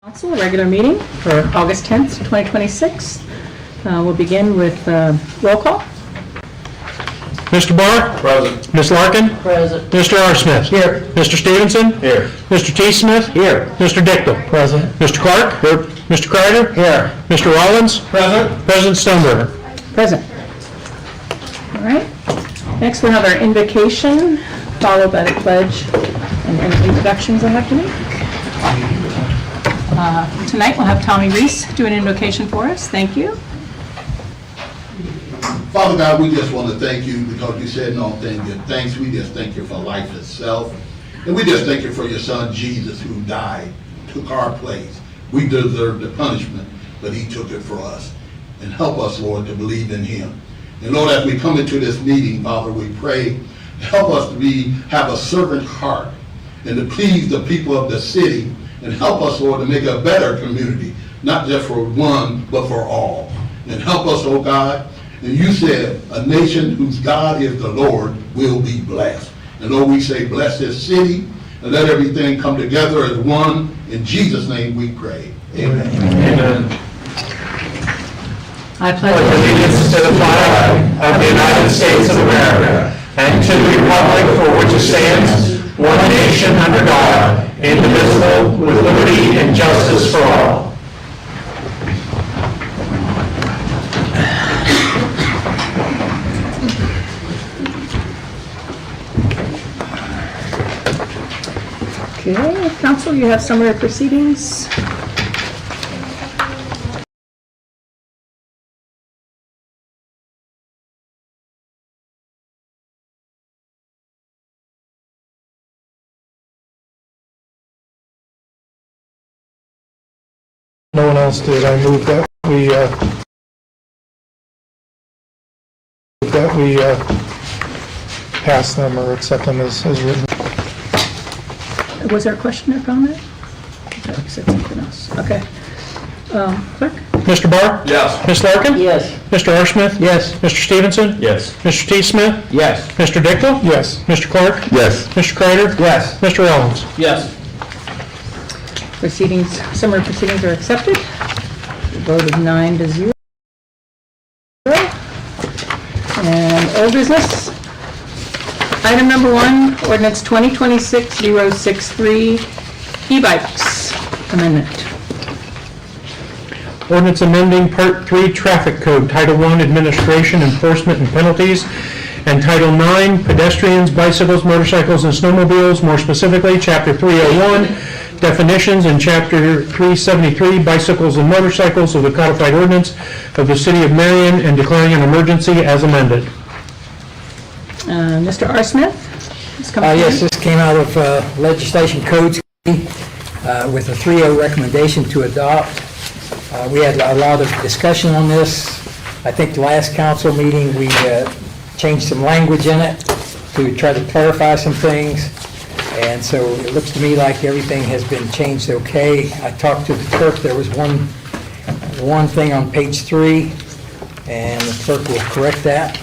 Council, a regular meeting for August 10th, 2026. We'll begin with roll call. Mr. Barr? Present. Ms. Larkin? Present. Mr. R. Smith? Here. Mr. Stevenson? Here. Mr. T. Smith? Here. Mr. Dichtel? Present. Mr. Clark? Here. Mr. Kreider? Here. Mr. Rollins? Present. President Stoneberger? Present. All right. Next, we'll have our invocation, followed by the pledge and any introductions I have to make. Tonight, we'll have Tommy Reese do an invocation for us. Thank you. Father God, we just want to thank you because you said in all things give thanks. We just thank you for life itself. And we just thank you for your son Jesus who died, took our place. We deserved the punishment, but he took it for us. And help us, Lord, to believe in him. And Lord, as we come into this meeting, Father, we pray, help us to have a servant heart and to please the people of the city, and help us, Lord, to make a better community, not just for one, but for all. And help us, oh God. And you said, a nation whose God is the Lord will be blessed. And Lord, we say, bless this city, and let everything come together as one. In Jesus' name we pray. Amen. Amen. I pledge Allegiance to the flag of the United States of America and to the republic for which it stands, one nation under God, indivisible, with liberty and justice for all. Okay, Council, you have summary proceedings. No one else did. I moved that we pass them or accept them as written. Was there a question or comment? I said something else. Okay. Clerk? Mr. Barr? Yes. Ms. Larkin? Yes. Mr. R. Smith? Yes. Mr. Stevenson? Yes. Mr. T. Smith? Yes. Mr. Dichtel? Yes. Mr. Clark? Yes. Mr. Kreider? Yes. Mr. Rollins? Yes. Summary proceedings are accepted. The vote is 9-0. And old business. Item number 1, ordinance 2026-063, e-bikes amendment. Ordinance amending Part 3 Traffic Code, Title 1 Administration, Enforcement and Penalties, and Title 9 Pedestrians, Bicycles, Motorcycles, and Snowmobiles, more specifically Chapter 301 Definitions, and Chapter 373 Bicycles and Motorcycles of the Codified Ordinance of the City of Marion, and declaring an emergency as amended. Mr. R. Smith? Yes, this came out of Legislation Codes with a 3-0 recommendation to adopt. We had a lot of discussion on this. I think the last council meeting we changed some language in it to try to clarify some things. And so it looks to me like everything has been changed okay. I talked to the clerk. There was one thing on page 3, and the clerk will correct that.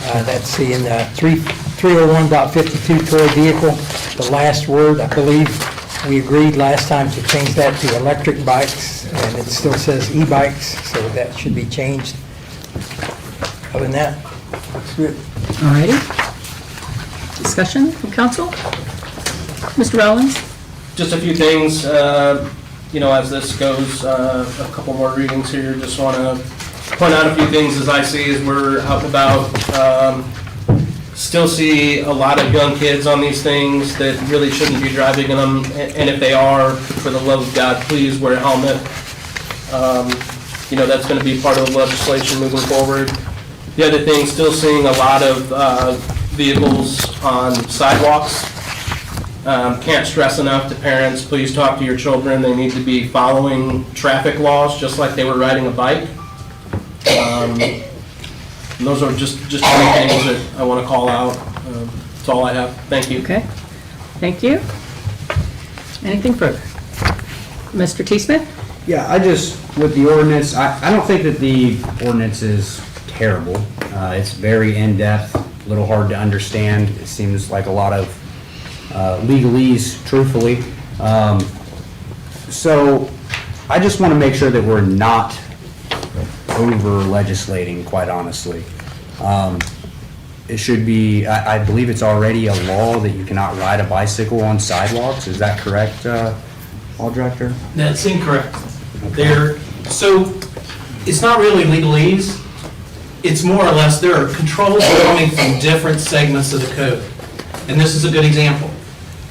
That's in 301.52 toy vehicle. The last word, I believe we agreed last time to change that to electric bikes, and it still says e-bikes, so that should be changed. Other than that, looks good. All righty. Discussion from council? Mr. Rollins? Just a few things, as this goes, a couple more readings here, just want to point out a few things as I see as we're out and about. Still see a lot of young kids on these things that really shouldn't be driving in them, and if they are, for the love of God, please wear a helmet. That's going to be part of the legislation moving forward. The other thing, still seeing a lot of vehicles on sidewalks. Can't stress enough to parents, please talk to your children. They need to be following traffic laws just like they were riding a bike. And those are just three things that I want to call out. That's all I have. Thank you. Okay. Thank you. Anything further? Mr. T. Smith? Yeah, with the ordinance, I don't think that the ordinance is terrible. It's very in-depth, a little hard to understand. It seems like a lot of legalese, truthfully. So I just want to make sure that we're not over legislating, quite honestly. It should be, I believe it's already a law that you cannot ride a bicycle on sidewalks. Is that correct, Hall Director? That's incorrect. So it's not really legalese. It's more or less, there are controls coming from different segments of the code. And this is a good example.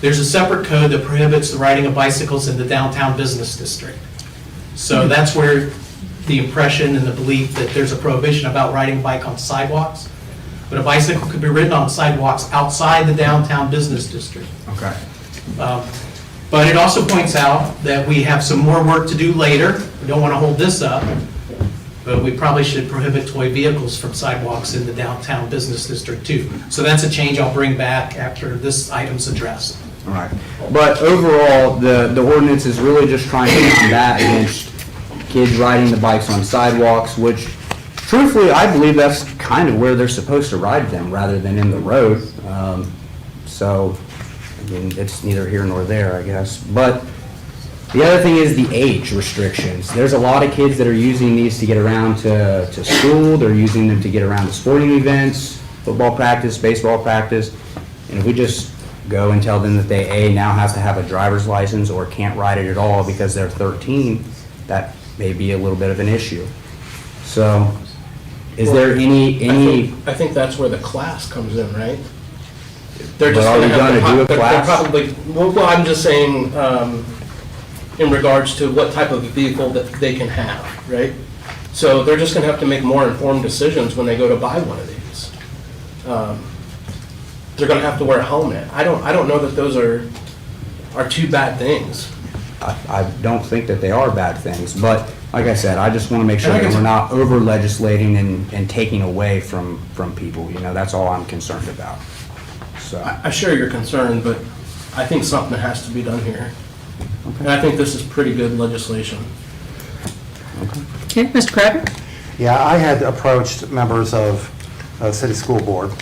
There's a separate code that prohibits the riding of bicycles in the downtown business district. So that's where the impression and the belief that there's a prohibition about riding a bike on sidewalks. But a bicycle could be ridden on sidewalks outside the downtown business district. Okay. But it also points out that we have some more work to do later. We don't want to hold this up, but we probably should prohibit toy vehicles from sidewalks in the downtown business district too. So that's a change I'll bring back after this item's addressed. All right. But overall, the ordinance is really just trying to combat against kids riding the bikes on sidewalks, which truthfully, I believe that's kind of where they're supposed to ride them rather than in the road. So, I mean, it's neither here nor there, I guess. But the other thing is the age restrictions. There's a lot of kids that are using these to get around to school. They're using them to get around to sporting events, football practice, baseball practice. And if we just go and tell them that they, A, now has to have a driver's license or can't ride it at all because they're 13, that may be a little bit of an issue. So, is there any? I think that's where the class comes in, right? But are we gonna do a class? They're probably, well, I'm just saying, in regards to what type of vehicle that they can have, right? So they're just gonna have to make more informed decisions when they go to buy one of these. They're gonna have to wear a helmet. I don't know that those are two bad things. I don't think that they are bad things, but like I said, I just want to make sure that we're not over legislating and taking away from people, you know, that's all I'm concerned about. So, I share your concern, but I think something has to be done here. And I think this is pretty good legislation. Okay, Mr. Crabbe? Yeah, I had approached members of City School Board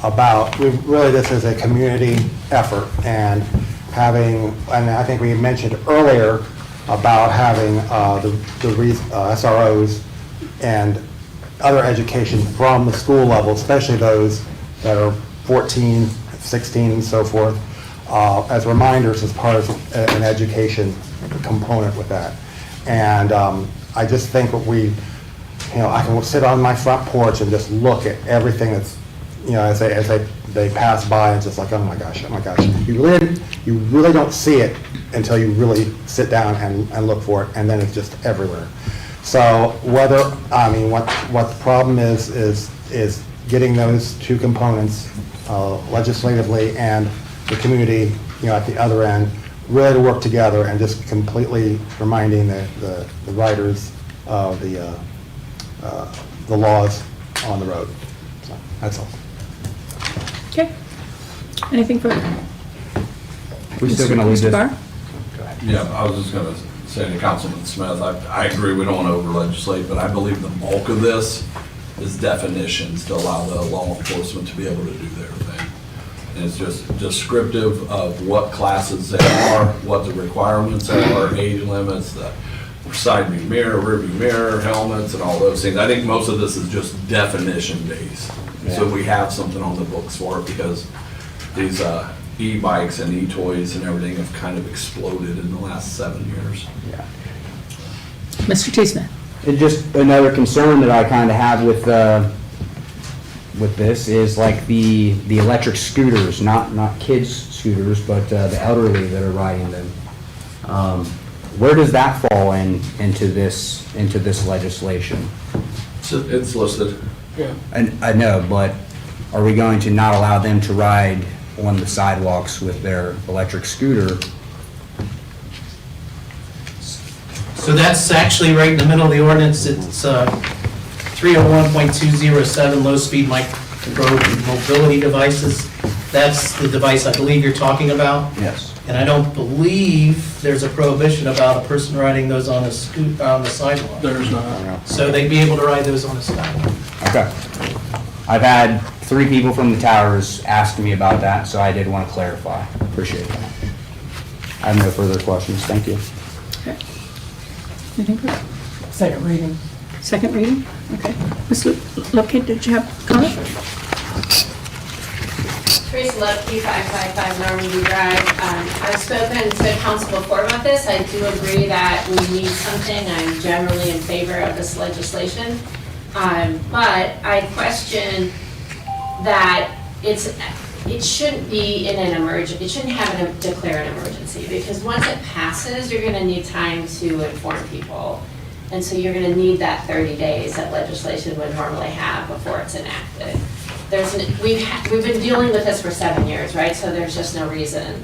about, really this is a community effort and having, and I think we mentioned earlier about having the SROs and other education from the school level, especially those that are 14, 16, and so forth, as reminders as part of an education component with that. And I just think that I can sit on my front porch and just look at everything that's, as they pass by, and just like, oh my gosh. You really don't see it until you really sit down and look for it, and then it's just everywhere. So what the problem is getting those two components legislatively and the community, at the other end, really to work together and just completely reminding the writers of the laws on the road. So that's all. Okay. Anything further? we're still going to leave Mr. this. Barr? Yeah, I was just gonna say to Councilman Smith, I agree, we don't wanna over legislate, but I believe the bulk of this is definitions to allow the law enforcement to be able to do their thing. And it's just descriptive of what classes they are, what the requirements are, age limits, the side view mirror, rear view mirror, helmets, and all those things. I think most of this is just definition based. So we have something on the books for it, because these e-bikes and e-toys and everything have kind of exploded in the last 7 years. Yeah. Mr. T. Smith? And just another concern that I kind of have with this is like the electric scooters, not kids' scooters, but the elderly that are riding them. Where does that fall into this legislation? So it's listed. Yeah. And I know, but are we going to not allow them to ride on the sidewalks with their electric scooter? So that's actually right in the middle of the ordinance. It's 301.207, low-speed micro mobility devices. That's the device I believe you're talking about. Yes. And I don't believe there's a prohibition about a person riding those on a on the sidewalk. There's not. So they'd be able to ride those on the sidewalk. Okay. I've had 3 people from the towers ask me about that, so I did want to clarify. Appreciate that. I have no further questions. Thank you. Anything further? Second reading. Second reading? Okay. Ms. Lupke, did you have a comment? Teresa Lupke, 555 Normandy Drive. I've spoken to the council before about this. I do agree that we need something. I'm generally in favor of this legislation. But I question that it shouldn't be in an emergency. It shouldn't have declare an emergency, because once it passes, you're gonna need time to inform people. And so you're gonna need that 30 days that legislation would normally have before it's enacted. We've been dealing with this for 7 years, right? So there's just no reason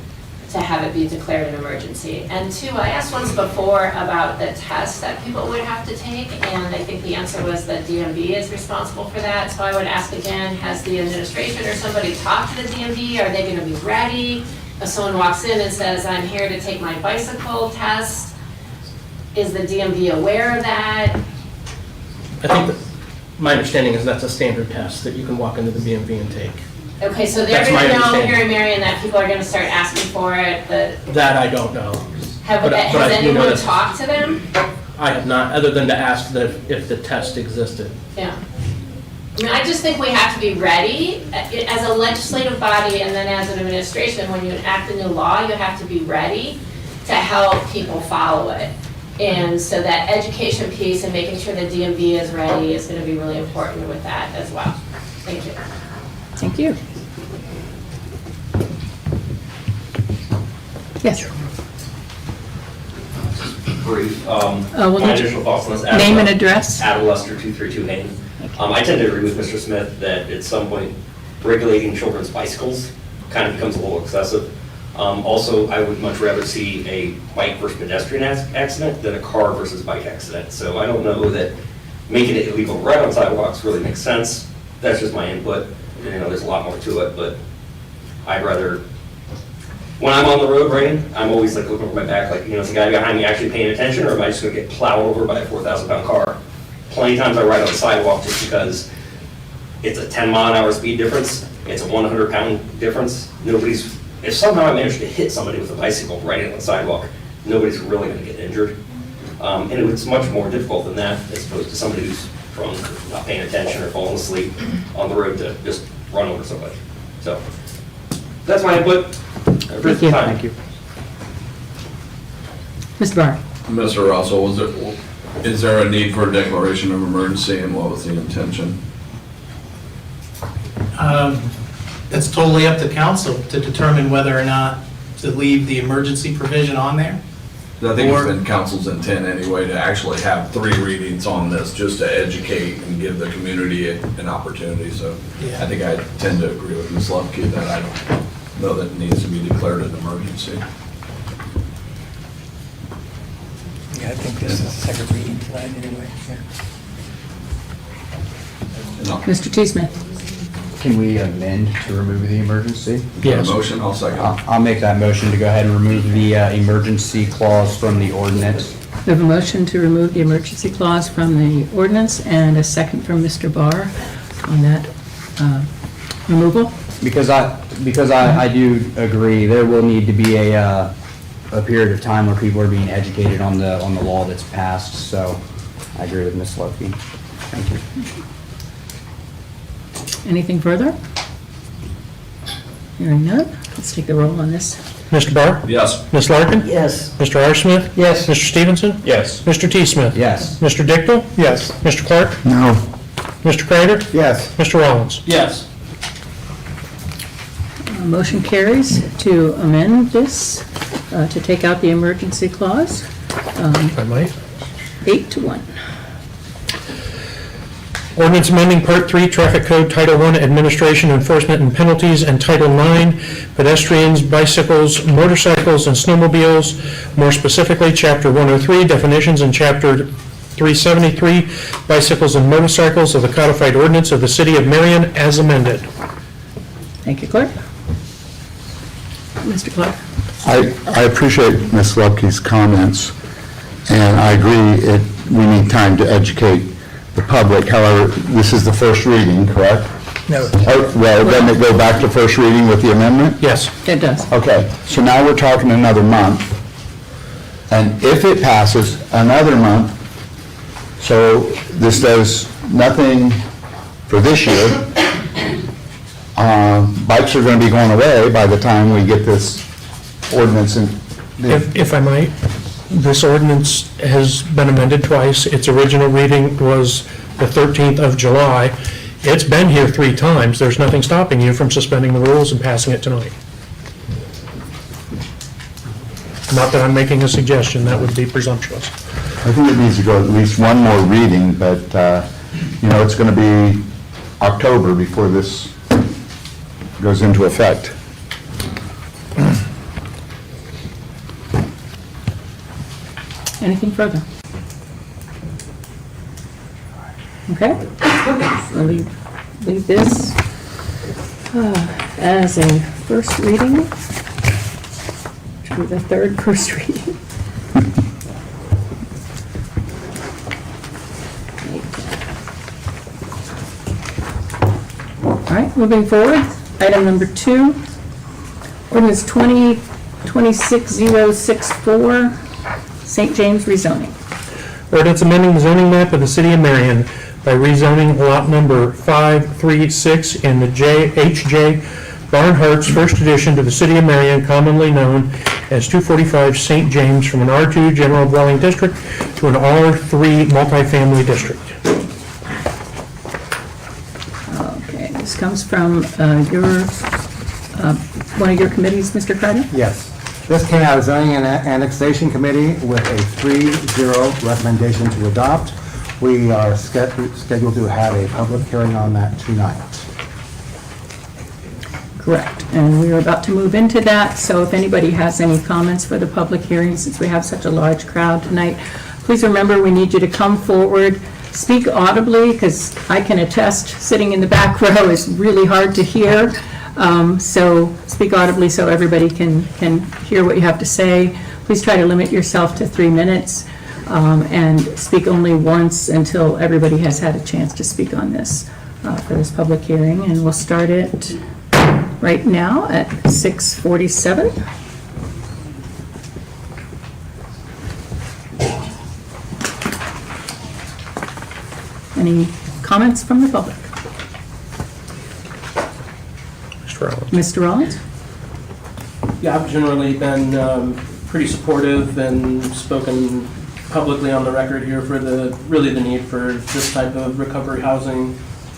to have it be declared an emergency. And two, I asked once before about the test that people would have to take, and I think the answer was that DMV is responsible for that. So I would ask again, has the administration or somebody talked to the DMV? Are they gonna be ready? If someone walks in and says, I'm here to take my bicycle test, is the DMV aware of that? I think that, my understanding is that's a standard test that you can walk into the BMV and take. Okay, so they're That's my gonna know understanding. here in Marion that people are gonna start asking for it, That I don't know. But I has do know anyone that- talked to them? I have not, other than to ask if the test existed. Yeah. I mean, I just think we have to be ready, as a legislative body and then as an administration, when you enact a new law, you have to be ready to help people follow it. And so that education piece and making sure the DMV is ready is gonna be really important with that as well. Thank you. Thank you. Yes. Brief. we'll My need- initial thoughts on this. Name and address. Adam Lester, 232 Hayden. I tend to agree with Mr. Smith that at some point, regulating children's bicycles kind of becomes a little excessive. Also, I would much rather see a bike versus pedestrian accident than a car versus bike accident. So I don't know that making it illegal to ride on sidewalks really makes sense. That's just my input. You know, there's a lot more to it, but I'd rather, when I'm on the road riding, I'm always like looking over my back, like, you know, is the guy behind me actually paying attention, or am I just gonna get plowed over by a 4,000-pound car? Plenty of times I ride on the sidewalk just because it's a 10-mile-an-hour speed difference, it's a 100-pound difference. If somehow I manage to hit somebody with a bicycle riding on the sidewalk, nobody's really gonna get injured. And it's much more difficult than that, as opposed to somebody who's drunk, or not paying attention, or falling asleep on the road to just run over somebody. So, that's my input. Thank you. Thank you. Mr. Barr. Mr. Russell, is there a need for a declaration of emergency, and what was the intention? It's totally up to council to determine whether or not to leave the emergency provision on there. I think it's Or- been council's intent anyway to actually have 3 readings on this, just to educate and give the community an opportunity, so Yeah. I think I tend to agree with Ms. Lupke that I don't know that it needs to be declared an emergency. Yeah, I think this is a second reading tonight anyway. Mr. T. Smith. Can we amend to remove the emergency? Yes. Motion, I'll second. I'll make that motion to go ahead and remove the emergency clause from the ordinance. We have a motion to remove the emergency clause from the ordinance and a second from Mr. Barr on that removal. Because I do agree, there will need to be a period of time where people are being educated on the law that's passed, so I agree with Ms. Lupke. Thank you. Anything further? Hearing none, let's take the roll on this. Mr. Barr? Yes. Ms. Larkin? Yes. Mr. R. Smith? Yes. Mr. Stevenson? Yes. Mr. T. Smith? Yes. Mr. Dichtel? Yes. Mr. Clark? No. Mr. Kreider? Yes. Mr. Rollins? Yes. Motion carries to amend this, to take out the emergency clause, If I might. 8-1. Ordinance amending Part 3 Traffic Code Title I Administration, Enforcement and Penalties, and Title IX Pedestrians, Bicycles, Motorcycles, and Snowmobiles, more specifically Chapter 103 Definitions and Chapter 373 Bicycles and Motorcycles of the Codified Ordinance of the City of Marion as amended. Thank you, Clerk. Mr. Clark. I appreciate Ms. Lupke's comments, and I agree we need time to educate the public. However, this is the first reading, correct? No. Well, doesn't it go back to first reading with the amendment? Yes. It does. Okay, so now we're talking another month, And if it passes, another month. So this does nothing for this year. Bikes are going to be going away by the time we get this ordinance in. If I might, this ordinance has been amended twice. Its original reading was the 13th of July. It's been here 3 times. There's nothing stopping you from suspending the rules and passing it tonight. Not that I'm making a suggestion, that would be presumptuous. I think it needs to go at least one more reading, but, it's going to be October before this goes into effect. Anything further? Okay. So leave this as a first reading, which will be the third first reading. All right, moving forward, item number 2, ordinance 2026-064, St. James rezoning. Ordinance amending the zoning map of the city of Marion by rezoning lot number 536 in the HJ Barnhart's First Edition to the city of Marion, commonly known as 245 St. James, from an R2 general dwelling district to an R3 multifamily district. Okay, this comes from one of your committees, Mr. Kreider? Yes. This came out of Zoning and Annexation Committee with a 3-0 recommendation to adopt. We are scheduled to have a public hearing on that tonight. Correct, and we are about to move into that, so if anybody has any comments for the public hearing, since we have such a large crowd tonight, please remember, we need you to come forward, speak audibly, because I can attest, sitting in the back row is really hard to hear. So speak audibly so everybody can hear what you have to say. Please try to limit yourself to 3 minutes and speak only once until everybody has had a chance to speak on this for this public hearing. And we'll start it right now at 6:47. Any comments from the public? Mr. Rollins? Yeah, I've generally been pretty supportive and spoken publicly on the record here for the need for this type of recovery housing.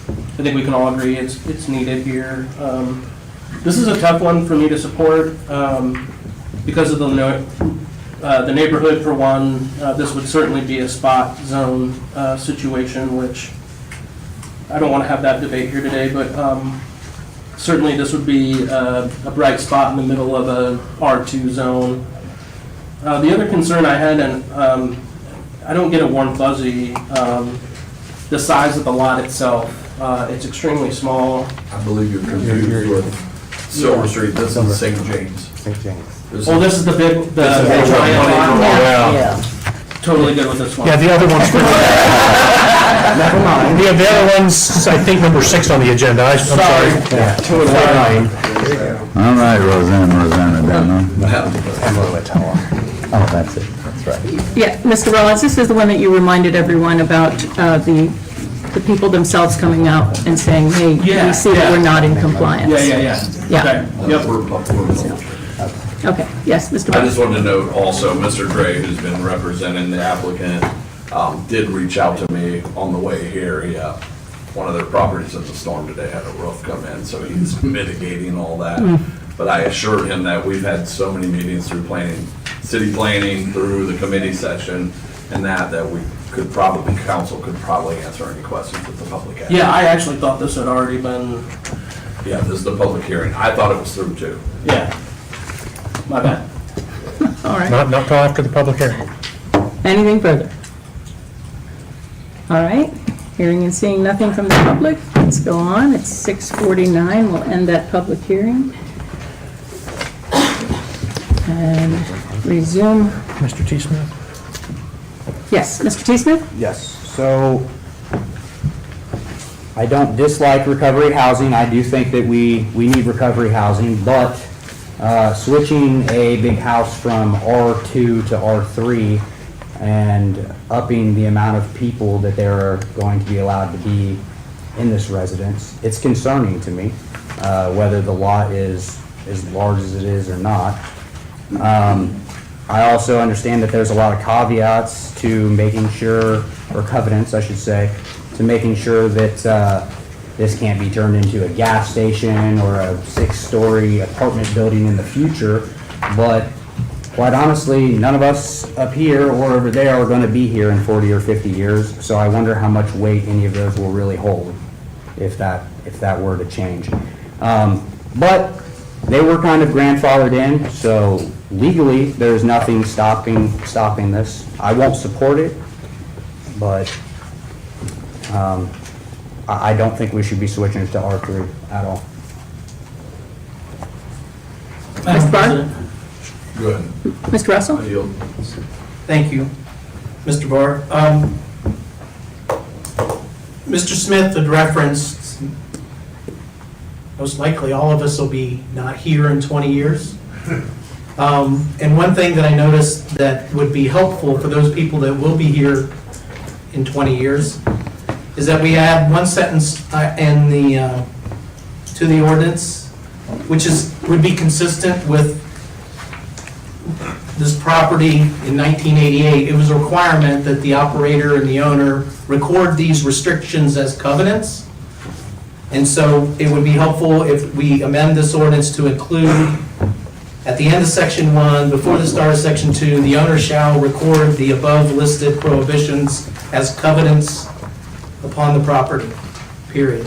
I think we can all agree it's needed here. This is a tough one for me to support because of the neighborhood, for one. This would certainly be a spot zone situation, which I don't want to have that debate here today, but certainly this would be a bright spot in the middle of a R2 zone. The other concern I had, and I don't get a warm fuzzy, the size of the lot itself. It's extremely small. I believe you're confused with Silver Street, this is St. James. St. James. Oh, this is the giant lot? Yeah. Totally good with this one. Yeah, the other one's pretty. Never mind. Yeah, the other one's, I think, number 6 on the agenda. I'm sorry. Yeah. 209. All right, Rosanna, down. Oh, that's it. That's right. Yeah, Mr. Rollins, this is the one that you reminded everyone about, the people themselves coming out and saying, hey, we see that we're not in compliance. Yeah. Yeah. Okay. Yep. Okay, yes, Mr. I Bowles. just wanted to note also, Mr. Gray, who's been representing the applicant, did reach out to me on the way here. One of their properties in the storm today had a roof come in, so he's mitigating all that. But I assured him that we've had so many meetings through planning, city planning, through the committee session, and that we could probably, council could probably answer any questions that the public has. Yeah, I actually thought this had already been, Yeah, this is the public hearing. I thought it was through too. yeah. My bad. All right. Not till after the public hearing. Anything further? All right, hearing and seeing nothing from the public, let's go on. It's 6:49, we'll end that public hearing. And resume. Mr. T. Smith? Yes, Mr. T. Smith? Yes, so I don't dislike recovery housing. I do think that we need recovery housing, but switching a big house from R2 to R3 and upping the amount of people that they're going to be allowed to be in this residence. It's concerning to me, whether the lot is as large as it is or not. I also understand that there's a lot of caveats to making sure, or covenants, I should say, to making sure that this can't be turned into a gas station or a 6-story apartment building in the future. But quite honestly, none of us up here or over there are going to be here in 40 or 50 years. So I wonder how much weight any of those will really hold if that were to change. But they were kind of grandfathered in, so legally, there's nothing stopping this. I won't support it, but I don't think we should be switching it to R3 at all. Mr. Barr? Go ahead. Mr. Russell? I yield. Thank you, Mr. Barr. Mr. Smith had referenced, most likely all of us will be not here in 20 years. And one thing that I noticed that would be helpful for those people that will be here in 20 years is that we add one sentence in the to the ordinance, which would be consistent with this property in 1988. It was a requirement that the operator and the owner record these restrictions as covenants. And so it would be helpful if we amend this ordinance to include, at the end of section 1, before the start of section 2, the owner shall record the above listed prohibitions as covenants upon the property, period.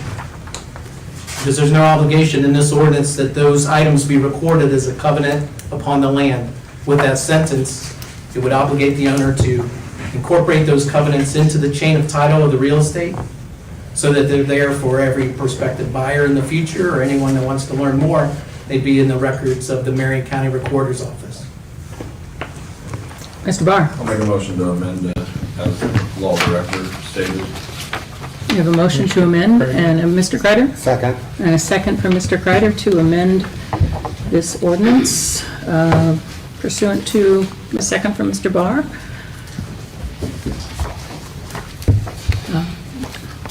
Because there's no obligation in this ordinance that those items be recorded as a covenant upon the land. With that sentence, it would obligate the owner to incorporate those covenants into the chain of title of the real estate so that they're there for every prospective buyer in the future or anyone that wants to learn more. They'd be in the records of the Marion County Recorder's Office. Mr. Barr? I'll make a motion to amend as law director stated. You have a motion to amend, and Mr. Kreider? Second. And a second from Mr. Kreider to amend this ordinance pursuant to a second from Mr. Barr.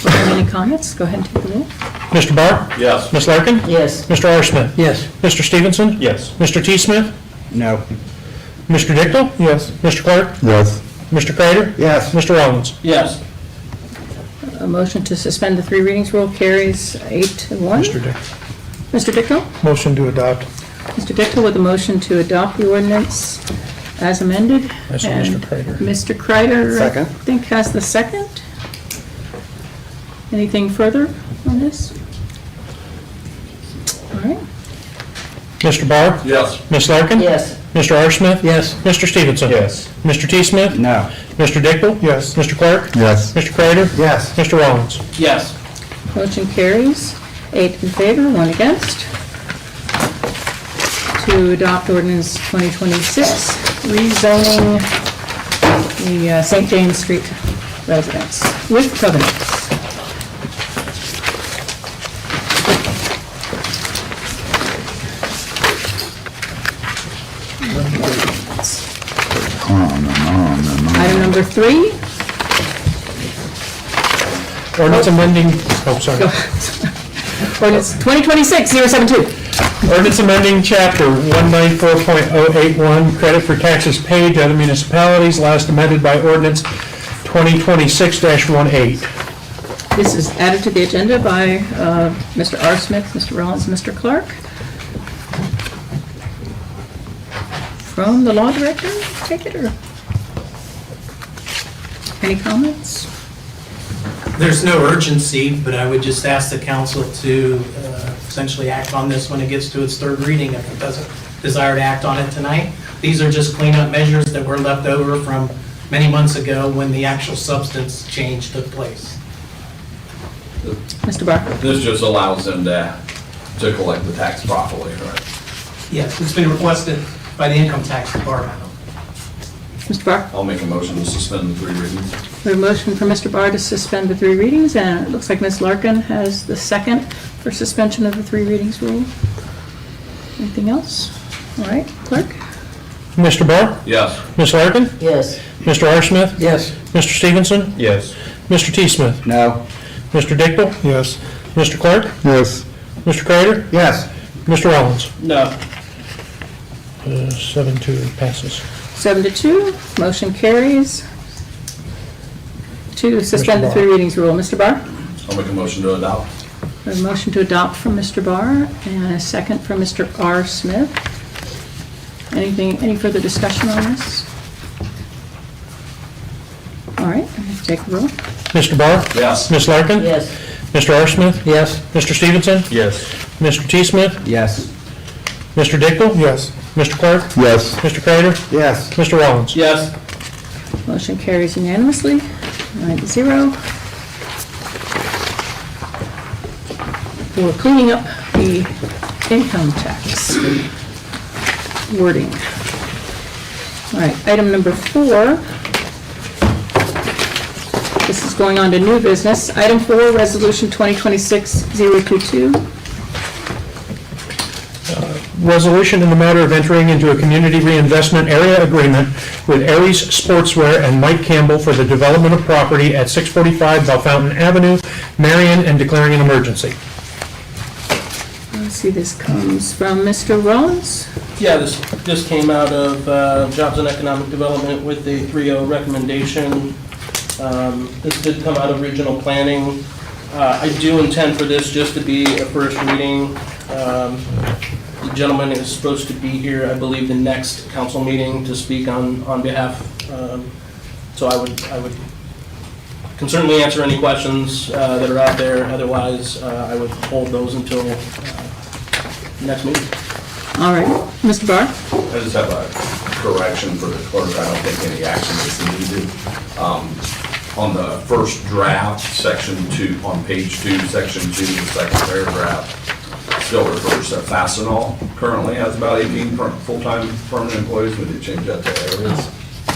Are there any comments? Go ahead and take the roll. Mr. Barr? Yes. Ms. Larkin? Yes. Mr. R. Smith? Yes. Mr. Stevenson? Yes. Mr. T. Smith? No. Mr. Dickel? Yes. Mr. Clark? Yes. Mr. Kreider? Yes. Mr. Rollins? Yes. A motion to suspend the 3 readings rule carries 8-1. Mr. Dickel. Mr. Dickel? Motion to adopt. Mr. Dickel with a motion to adopt the ordinance as amended. I saw And Mr. Kreider. Mr. Kreider, I Second. think, has the second. Anything further on this? All right. Mr. Barr? Yes. Ms. Larkin? Yes. Mr. R. Smith? Yes. Mr. Stevenson? Yes. Mr. T. Smith? No. Mr. Dickel? Yes. Mr. Clark? Yes. Mr. Kreider? Yes. Mr. Rollins? Yes. Motion carries, 8 in favor, 1 against, to adopt ordinance 2026, rezoning the St. James Street residence with covenants. Item number 3, Ordinance amending, oh, sorry. ordinance 2026-072. Ordinance amending Chapter 194.081, credit for taxes paid to other municipalities, last amended by ordinance 2026-18. This is added to the agenda by Mr. R. Smith, Mr. Rollins, and Mr. Clark. From the law director, take it, or any comments? There's no urgency, but I would just ask the council to essentially act on this when it gets to its 3rd reading if it doesn't desire to act on it tonight. These are just cleanup measures that were left over from many months ago when the actual substance change took place. Mr. Barr? This just allows them to collect the tax properly, right? Yes, it's been requested by the income tax department. Mr. Barr? I'll make a motion to suspend the 3 readings. We have a motion for Mr. Barr to suspend the 3 readings, and it looks like Ms. Larkin has the second for suspension of the 3 readings rule. Anything else? All right, clerk? Mr. Barr? Yes. Ms. Larkin? Yes. Mr. R. Smith? Yes. Mr. Stevenson? Yes. Mr. T. Smith? No. Mr. Dickel? Yes. Mr. Clark? Yes. Mr. Kreider? Yes. Mr. Rollins? No. 7-2 passes. 7-2, motion carries. To suspend the Barr. three readings rule. Mr. Barr? I'll make a motion to adopt. A motion to adopt from Mr. Barr and a second from Mr. R. Smith. Any further discussion on this? All right, I'm going to take the roll. Mr. Barr? Yes. Ms. Larkin? Yes. Mr. R. Smith? Yes. Mr. Stevenson? Yes. Mr. T. Smith? Yes. Mr. Dickel? Yes. Mr. Clark? Yes. Mr. Kreider? Yes. Mr. Rollins? Yes. Motion carries unanimously, 9-0. We're cleaning up the income tax wording. All right, item number 4. This is going on to new business. Item 4, Resolution 2026-022. Resolution in the matter of entering into a community reinvestment area agreement with Aries Sportswear and Mike Campbell for the development of property at 645 Bellefontaine Avenue, Marion, and declaring an emergency. Let's see, this comes from Mr. Rollins. Yeah, this came out of Jobs and Economic Development with the 3-0 recommendation. This did come out of regional planning. I do intend for this just to be a first reading. The gentleman is supposed to be here, I believe, the next council meeting to speak on behalf. So I would can certainly answer any questions that are out there. Otherwise, I would hold those until next meeting. All right, Mr. Barr? I just have a correction for the clerk. I don't think any action is needed. On the first draft, section 2, on page 2, section 2, the second paragraph, still refers to Fastenal. Currently has about 18 full-time permanent employees. We did change that to areas.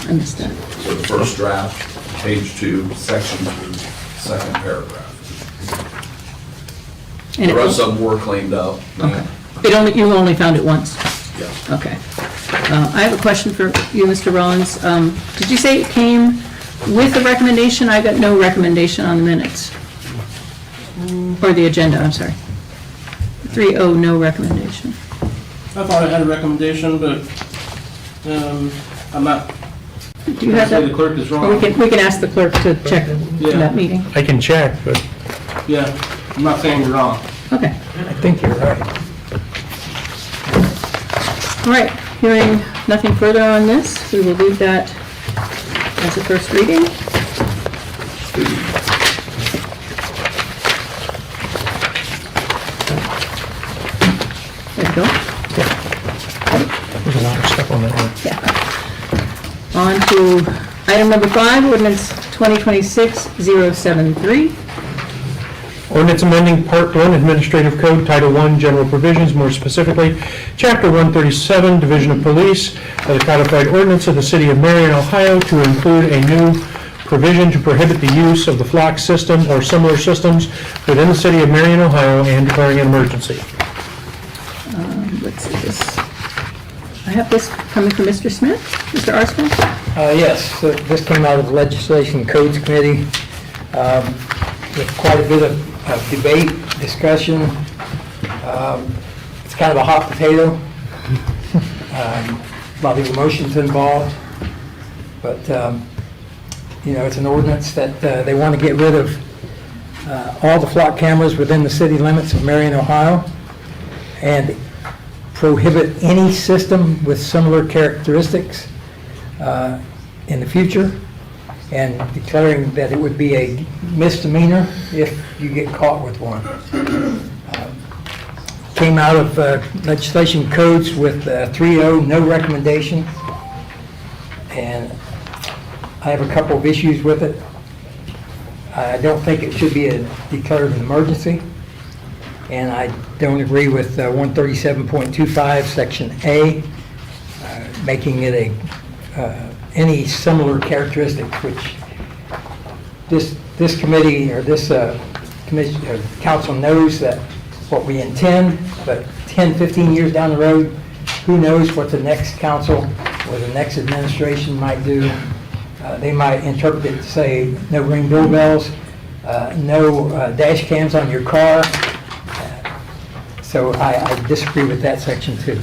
I missed that. So the first draft, page 2, section 2, second paragraph. And The it rest was- of them were cleaned up. Okay. You only found it once? Yes. Okay. I have a question for you, Mr. Rollins. Did you say it came with the recommendation? I got no recommendation on the minutes. Or the agenda, I'm sorry. 3-0, no recommendation. I thought I had a recommendation, but I'm not. Do you have that? The clerk is Or wrong. we can ask the clerk to check that meeting. I can check, but Yeah, I'm not saying you're wrong. Okay. I think you're right. All right, hearing nothing further on this, we will leave that as a first reading. There you go. there's a lot of stuff on that one. Yeah. On to item number 5, ordinance 2026-073. Ordinance amending Part 1 Administrative Code, Title 1, General Provisions, more specifically, Chapter 137, Division of Police, of the codified ordinance of the City of Marion, Ohio, to include a new provision to prohibit the use of the flock system or similar systems within the City of Marion, Ohio, and declaring an emergency. Let's see this. I have this coming from Mr. Smith, Mr. R. Smith. Yes, so this came out of the Legislation and Codes Committee with quite a bit of debate, discussion. It's kind of a hot potato. A lot of emotions involved. But, it's an ordinance that they want to get rid of all the flock cameras within the city limits of Marion, Ohio, and prohibit any system with similar characteristics in the future, and declaring that it would be a misdemeanor if you get caught with one. Came out of legislation codes with 3-0, no recommendation, and I have a couple of issues with it. I don't think it should be declared an emergency, and I don't agree with 137.25, Section A, making it any similar characteristics, which this committee or this council knows that what we intend, but 10, 15 years down the road, who knows what the next council or the next administration might do. They might interpret it to say no ring doorbells, no dash cams on your car. So I disagree with that section too.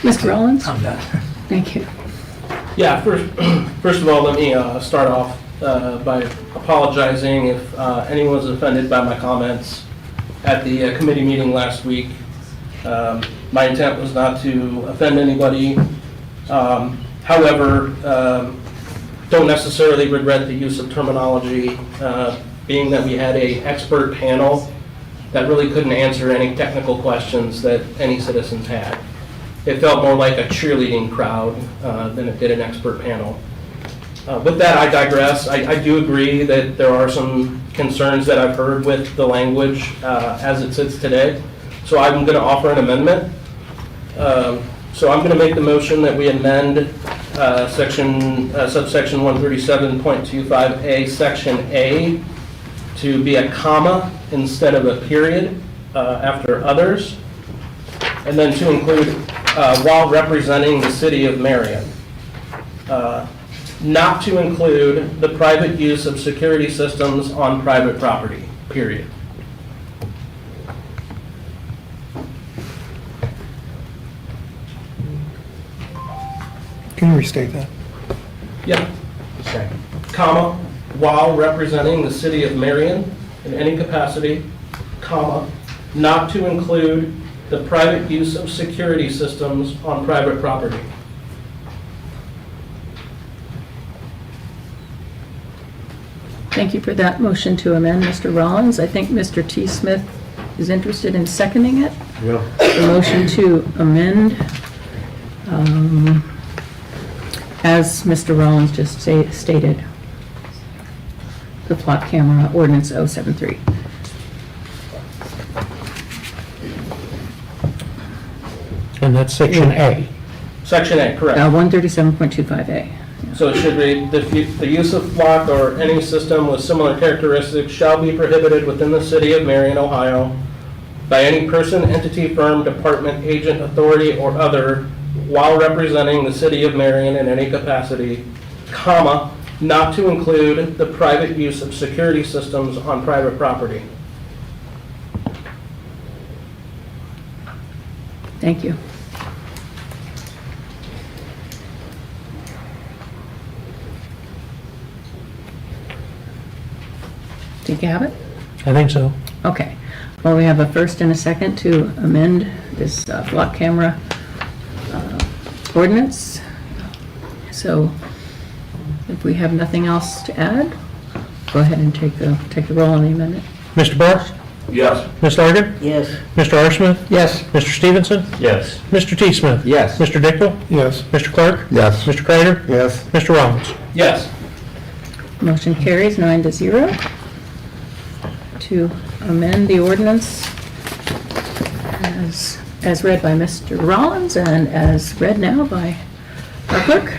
Mr. Rollins? I'm done. Thank you. Yeah, first of all, let me start off by apologizing if anyone was offended by my comments at the committee meeting last week. My intent was not to offend anybody. However, don't necessarily regret the use of terminology, being that we had an expert panel that really couldn't answer any technical questions that any citizens had. It felt more like a cheerleading crowd than it did an expert panel. With that, I digress. I do agree that there are some concerns that I've heard with the language as it sits today. So I'm going to offer an amendment. So I'm going to make the motion that we amend subsection 137.25A, section A, to be a comma instead of a period after others, and then to include while representing the city of Marion. Not to include the private use of security systems on private property, period. Can you restate that? Yeah. Comma, while representing the city of Marion in any capacity, comma, not to include the private use of security systems on private property. Thank you for that motion to amend, Mr. Rollins. I think Mr. T. Smith is interested in seconding it. Yeah. The motion to amend, as Mr. Rollins just stated, the flock camera ordinance 073. And that's section A. Section A, correct. 137.25A. So it should read, the use of flock or any system with similar characteristics shall be prohibited within the city of Marion, Ohio, by any person, entity, firm, department, agent, authority, or other, while representing the city of Marion in any capacity, comma, not to include the private use of security systems on private property. Thank you. Think you have it? I think so. Okay. Well, we have a first and a second to amend this flock camera ordinance. So if we have nothing else to add, go ahead and take the roll on the amendment. Mr. Barr? Yes. Ms. Larkin? Yes. Mr. R. Smith? Yes. Mr. Stevenson? Yes. Mr. T. Smith? Yes. Mr. Dickel? Yes. Mr. Clark? Yes. Mr. Kreider? Yes. Mr. Rollins? Yes. Motion carries 9-0 to amend the ordinance as read by Mr. Rollins and as read now by our clerk.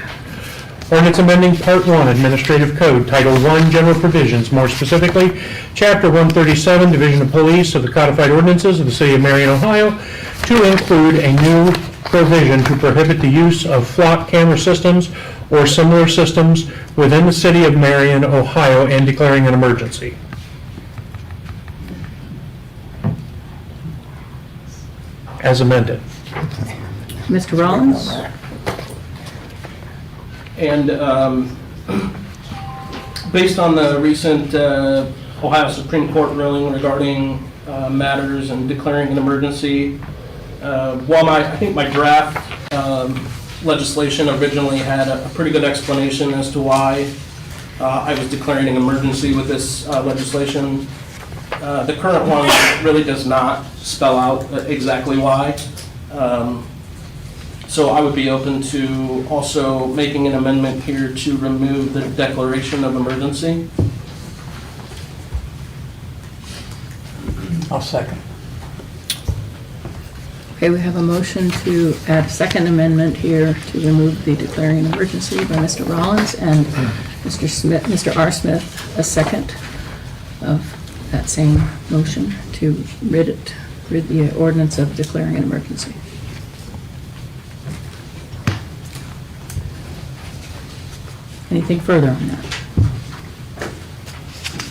Ordinance amending Part 1 Administrative Code, Title 1 General Provisions, more specifically, Chapter 137, Division of Police of the Codified Ordinances of the City of Marion, Ohio, to include a new provision to prohibit the use of flock camera systems or similar systems within the City of Marion, Ohio, and declaring an emergency. As amended. Mr. Rollins? And based on the recent Ohio Supreme Court ruling regarding matters and declaring an emergency, while I think my draft legislation originally had a pretty good explanation as to why I was declaring an emergency with this legislation, the current one really does not spell out exactly why. So I would be open to also making an amendment here to remove the declaration of emergency. I'll second. Okay, we have a motion to add a second amendment here to remove the declaring an emergency by Mr. Rollins and Mr. Smith, Mr. R. Smith, a second of that same motion to rid the ordinance of declaring an emergency. Anything further on that?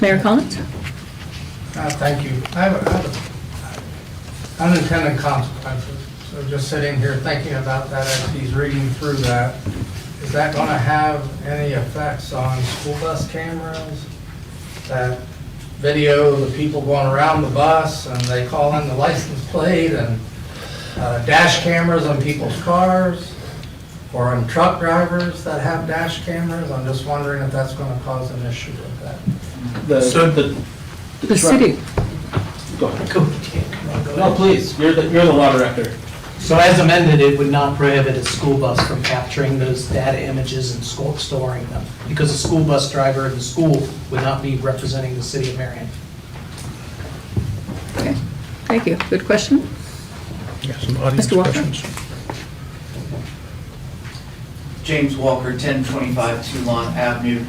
Mayor Collins? Thank you. I have unintended consequences. So just sitting here thinking about that as he's reading through that, is that going to have any effects on school bus cameras that video the people going around the bus and they call in the license plate, and dash cameras on people's cars or on truck drivers that have dash cameras? I'm just wondering if that's going to cause an issue with that. The city, Go ahead. No, please, you're the law director. So as amended, it would not prohibit a school bus from capturing those data images and storing them, because the school bus driver in the school would not be representing the city of Marion. okay, thank you. Good question. Yeah, some audience Mr. Walker? questions. James Walker, 1025 Toulon Avenue.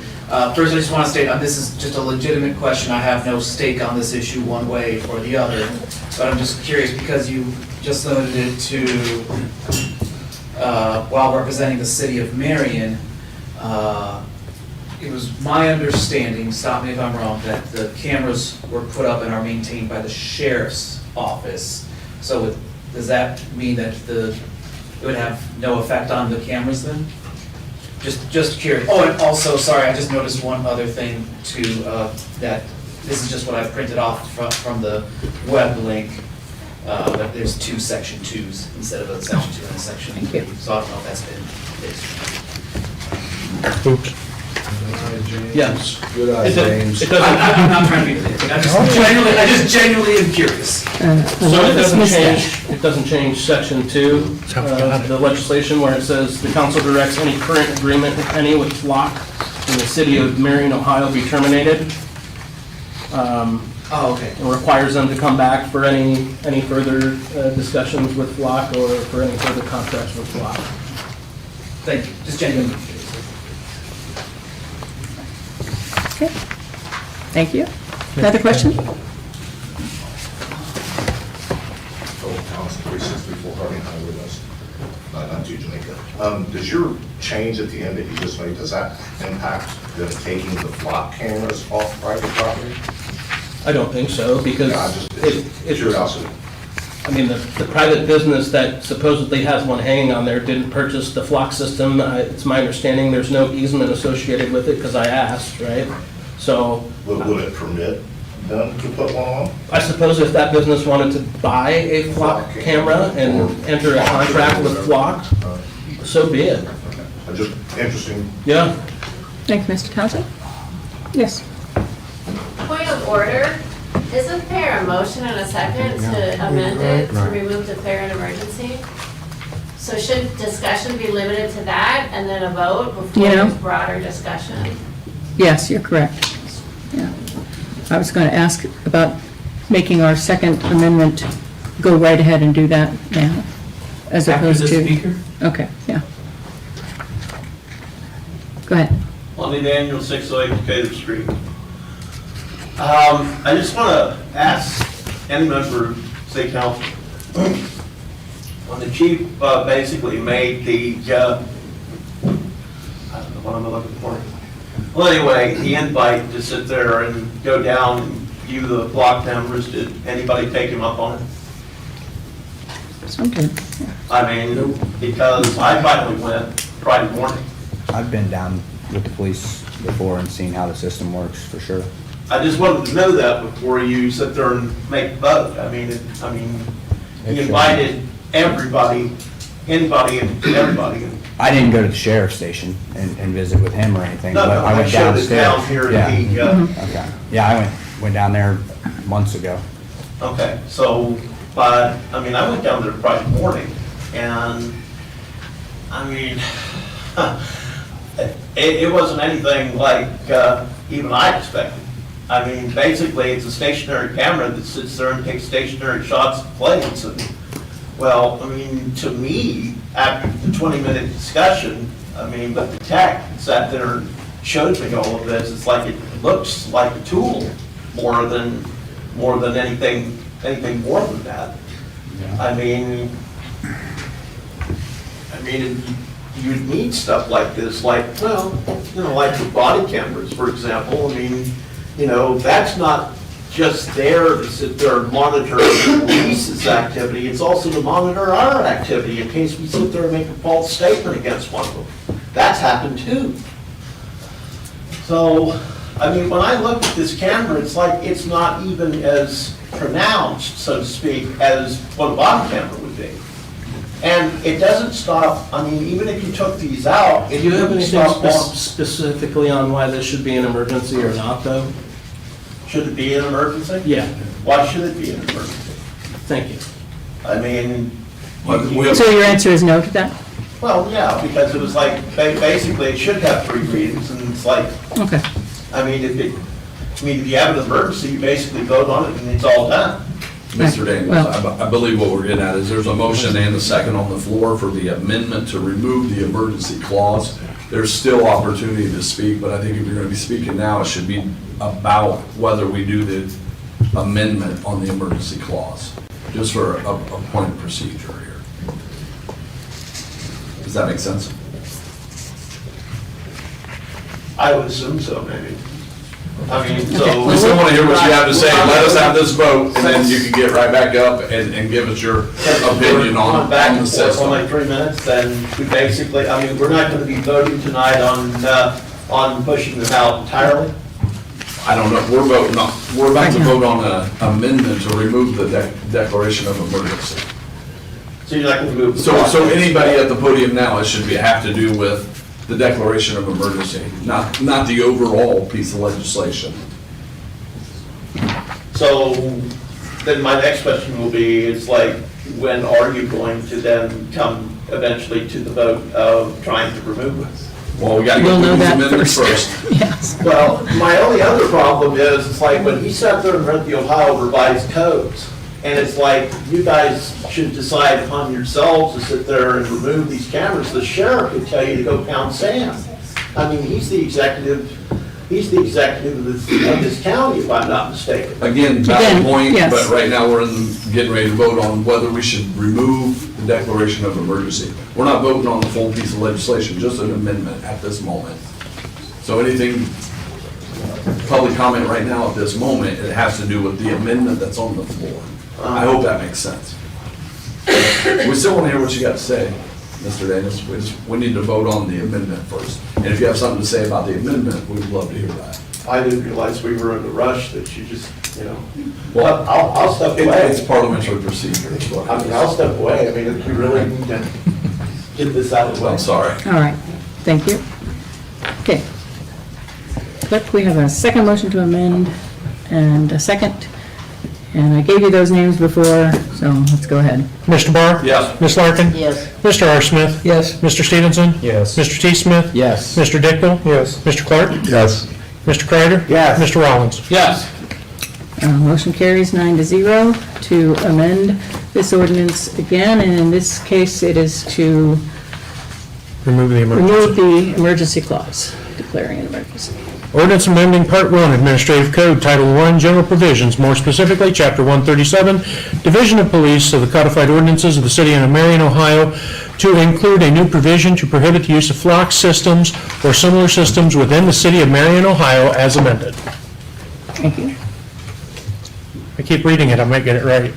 First, I just want to state, this is just a legitimate question. I have no stake on this issue one way or the other, but I'm just curious because you just limited it to, while representing the city of Marion, it was my understanding, stop me if I'm wrong, that the cameras were put up and are maintained by the sheriff's office. So does that mean that it would have no effect on the cameras then? Just curious. Oh, and also, sorry, I just noticed one other thing too, that this is just what I've printed off from the web link, but there's two section 2s instead of a section 2 and a section 3. So I don't know if that's been fixed. Oops. Yes. Good It does- it doesn't- I'm not trying to be ridiculous. I just genuinely am curious. So it doesn't change section 2 of the legislation where it says the council directs any current agreement, if any, with Flock in the city of Marion, Ohio be terminated. Oh, okay. And requires them to come back for any further discussions with Flock or for any further contracts with Flock. Thank you. Just genuinely curious. Okay, thank you. Another question? Philip Townsend, 364 Harding Highway West, not too Jamaica. Does your change at the end that you just made, does that impact them taking the flock cameras off private property? I don't think so, because Yeah, it's curiosity. I mean, the private business that supposedly has one hanging on there didn't purchase the Flock system. It's my understanding there's no easement associated with it, because I asked, right? So. Would it permit them to put one on? I suppose if that business wanted to buy a Flock camera and enter a contract with Flock, so be it. Just interesting. Yeah. Thank you, Mr. Townsend. Yes. Point of order, isn't there a motion and a second to amend it to remove declare an emergency? So should discussion be limited to that and then a vote before You know. there's broader discussion? Yes, you're correct. Yeah. I was going to ask about making our second amendment go right ahead and do that now, as opposed to. After the speaker? Okay, yeah. Go ahead. Lonnie Daniel, 608 Decatur Street. I just want to ask any member of State Council, when the chief basically made the, I don't know what I'm looking for. Well, anyway, the invite to sit there and go down and view the block cameras, did anybody take him up on it? Some did. I mean, because I finally went Friday morning. I've been down with the police before and seen how the system works, for sure. I just wanted to know that before you sit there and make the vote. I mean, he invited everybody, anybody and everybody. I didn't go to the sheriff's station and visit with him or anything, No, but no, I went I showed it downstairs. down here Yeah. and he, Okay. Yeah, I went down there months ago. okay, so, but, I mean, I went down there Friday morning and, I mean, it wasn't anything like even I expected. I mean, basically, it's a stationary camera that sits there and takes stationary shots of plates. And, well, I mean, to me, after the 20-minute discussion, I mean, but the tech sat there and showed me all of this. It's like it looks like a tool more than anything more than that. I mean, you'd need stuff like this, like, well, like the body cameras, for example. I mean, that's not just there to sit there and monitor the police's activity, it's also to monitor our activity in case we sit there and make a false statement against one of them. That's happened too. So, I mean, when I look at this camera, it's like it's not even as pronounced, so to speak, as what a body camera would be. And it doesn't stop, I mean, even if you took these out, it Do you have wouldn't anything stop on. specifically on why this should be an emergency or not, though? Should it be an emergency? Yeah, Why should it be an emergency? thank you. I mean, So your answer is no to that? well, yeah, because it was like, basically, it should have 3 readings, and it's like, Okay. I mean, if you have an emergency, you basically vote on it and it's all done. Mr. Daniels, I believe what we're getting at is there's a motion and a second on the floor for the amendment to remove the emergency clause. There's still opportunity to speak, but I think if you're going to be speaking now, it should be about whether we do the amendment on the emergency clause, just for a point of procedure here. Does that make sense? I would assume so, maybe. I mean, so. We still want to hear what you have to say. Let us have this vote, and then you can get right back up and give us your opinion on Back the and forth system. for like 3 minutes, then we basically, I mean, we're not going to be voting tonight on pushing them out entirely. I don't know, we're about to vote on an amendment to remove the declaration of emergency. So you're not going to move. So anybody at the podium now, it should have to do with the declaration of emergency, not the overall piece of legislation. So then my next question will be, it's like, when are you going to then come eventually to the vote of trying to remove it? Well, we got to We'll get know these that amendments first. first. Yes. Well, my only other problem is, it's like when he sat there and read the Ohio revised codes, and it's like, you guys should decide upon yourselves to sit there and remove these cameras. The sheriff could tell you to go pound sand. I mean, he's the executive of this county, if I'm not mistaken. Again, valid point, yes. but right now we're getting ready to vote on whether we should remove the declaration of emergency. We're not voting on the full piece of legislation, just an amendment at this moment. So anything, public comment right now at this moment, it has to do with the amendment that's on the floor. I hope that makes sense. We still want to hear what you got to say, Mr. Danis. We need to vote on the amendment first. And if you have something to say about the amendment, we'd love to hear that. I didn't realize we were in a rush, that you just, Well, I'll step away. it's parliamentary procedure. Is what it I mean, is. I'll step away. I mean, if we really need to get this out of the way. I'm sorry. All right, thank you. Okay. Clerk, we have a second motion to amend and a second. And I gave you those names before, so let's go ahead. Mr. Barr? Yes. Ms. Larkin? Yes. Mr. R. Smith? Yes. Mr. Stevenson? Yes. Mr. T. Smith? Yes. Mr. Dickle? Yes. Mr. Clark? Yes. Mr. Kreider? Yes. Mr. Rollins? Yes. Motion carries 9-0 to amend this ordinance again, and in this case, it is to Remove the emergency. remove the emergency clause, declaring an emergency. Ordinance amending Part 1 Administrative Code, Title 1, General Provisions, more specifically, Chapter 137, Division of Police of the Codified Ordinances of the City of Marion, Ohio, to include a new provision to prohibit the use of flock systems or similar systems within the City of Marion, Ohio, as amended. Thank you. I keep reading it, I might get it right.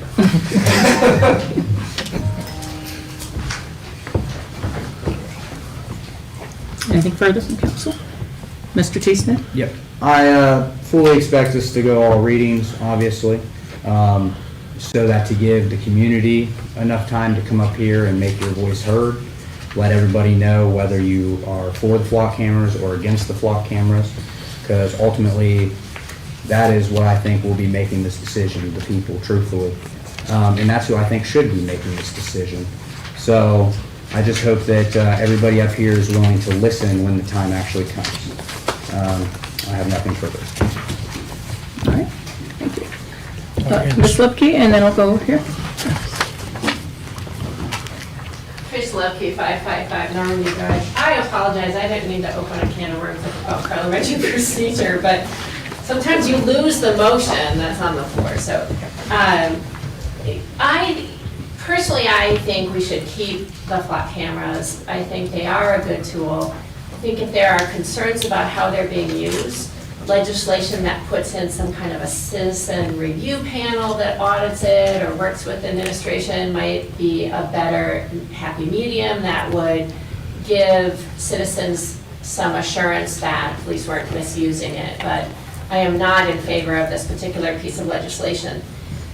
Anything further from council? Mr. T. Smith? Yep. I fully expect us to go all readings, obviously, so that to give the community enough time to come up here and make your voice heard, let everybody know whether you are for the flock cameras or against the flock cameras, because ultimately, that is what I think will be making this decision, the people, truthfully. And that's who I think should be making this decision. So I just hope that everybody up here is willing to listen when the time actually comes. I have nothing further. All right, thank you. Ms. Lipke, and then I'll go over here. Trish Lepke, 555 Normandy Drive. I apologize, I didn't mean to open a can of worms about parliamentary procedure, but sometimes you lose the motion that's on the floor, so. I Personally, I think we should keep the flock cameras. I think they are a good tool. I think if there are concerns about how they're being used, legislation that puts in some kind of a citizen review panel that audits it or works with administration might be a better happy medium that would give citizens some assurance that police weren't misusing it. But I am not in favor of this particular piece of legislation.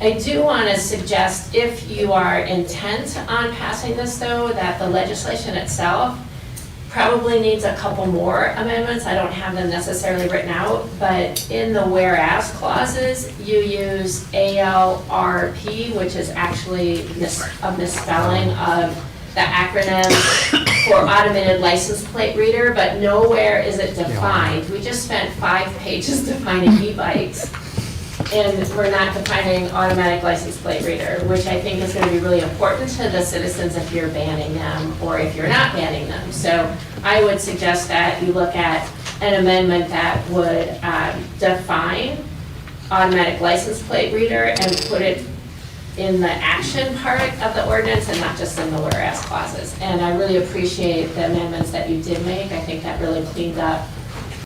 I do want to suggest, if you are intent on passing this, though, that the legislation itself probably needs a couple more amendments. I don't have them necessarily written out, but in the whereas clauses, you use ALRP, which is actually a misspelling of the acronym for automated license plate reader, but nowhere is it defined. We just spent 5 pages defining e-bikes, and we're not defining automatic license plate reader, which I think is going to be really important to the citizens if you're banning them or if you're not banning them. So I would suggest that you look at an amendment that would define automatic license plate reader and put it in the action part of the ordinance and not just in the whereas clauses. And I really appreciate the amendments that you did make. I think that really cleaned up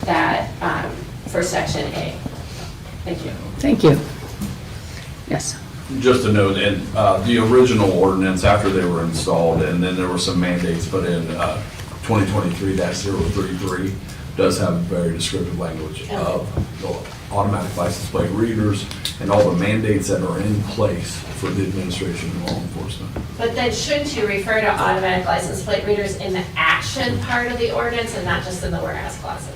that for section A. Thank you. Thank you. Yes. Just a note, in the original ordinance, after they were installed, and then there were some mandates, but in 2023-033 does have very descriptive language of the automatic license plate readers and all the mandates that are in place for the administration and law enforcement. But then shouldn't you refer to automatic license plate readers in the action part of the ordinance and not just in the whereas clauses?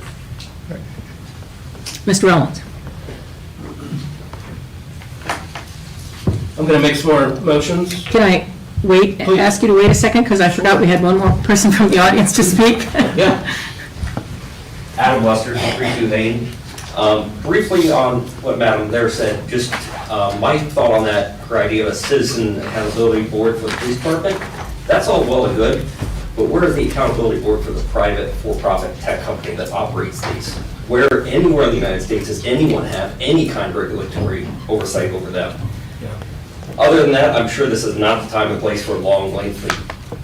Mr. Rollins? I'm going to make some more motions. Can I wait, Please. ask you to wait a second, because I forgot we had one more person from the audience to speak? Yeah. Adam Lester, 32 Main. Briefly on what Madam there said, just my thought on that, her idea of a citizen accountability board for the police department, that's all well and good, but where is the accountability board for the private for-profit tech company that operates these? Where, anywhere in the United States, does anyone have any kind of regulatory oversight over them? Other than that, I'm sure this is not the time and place for long, lengthy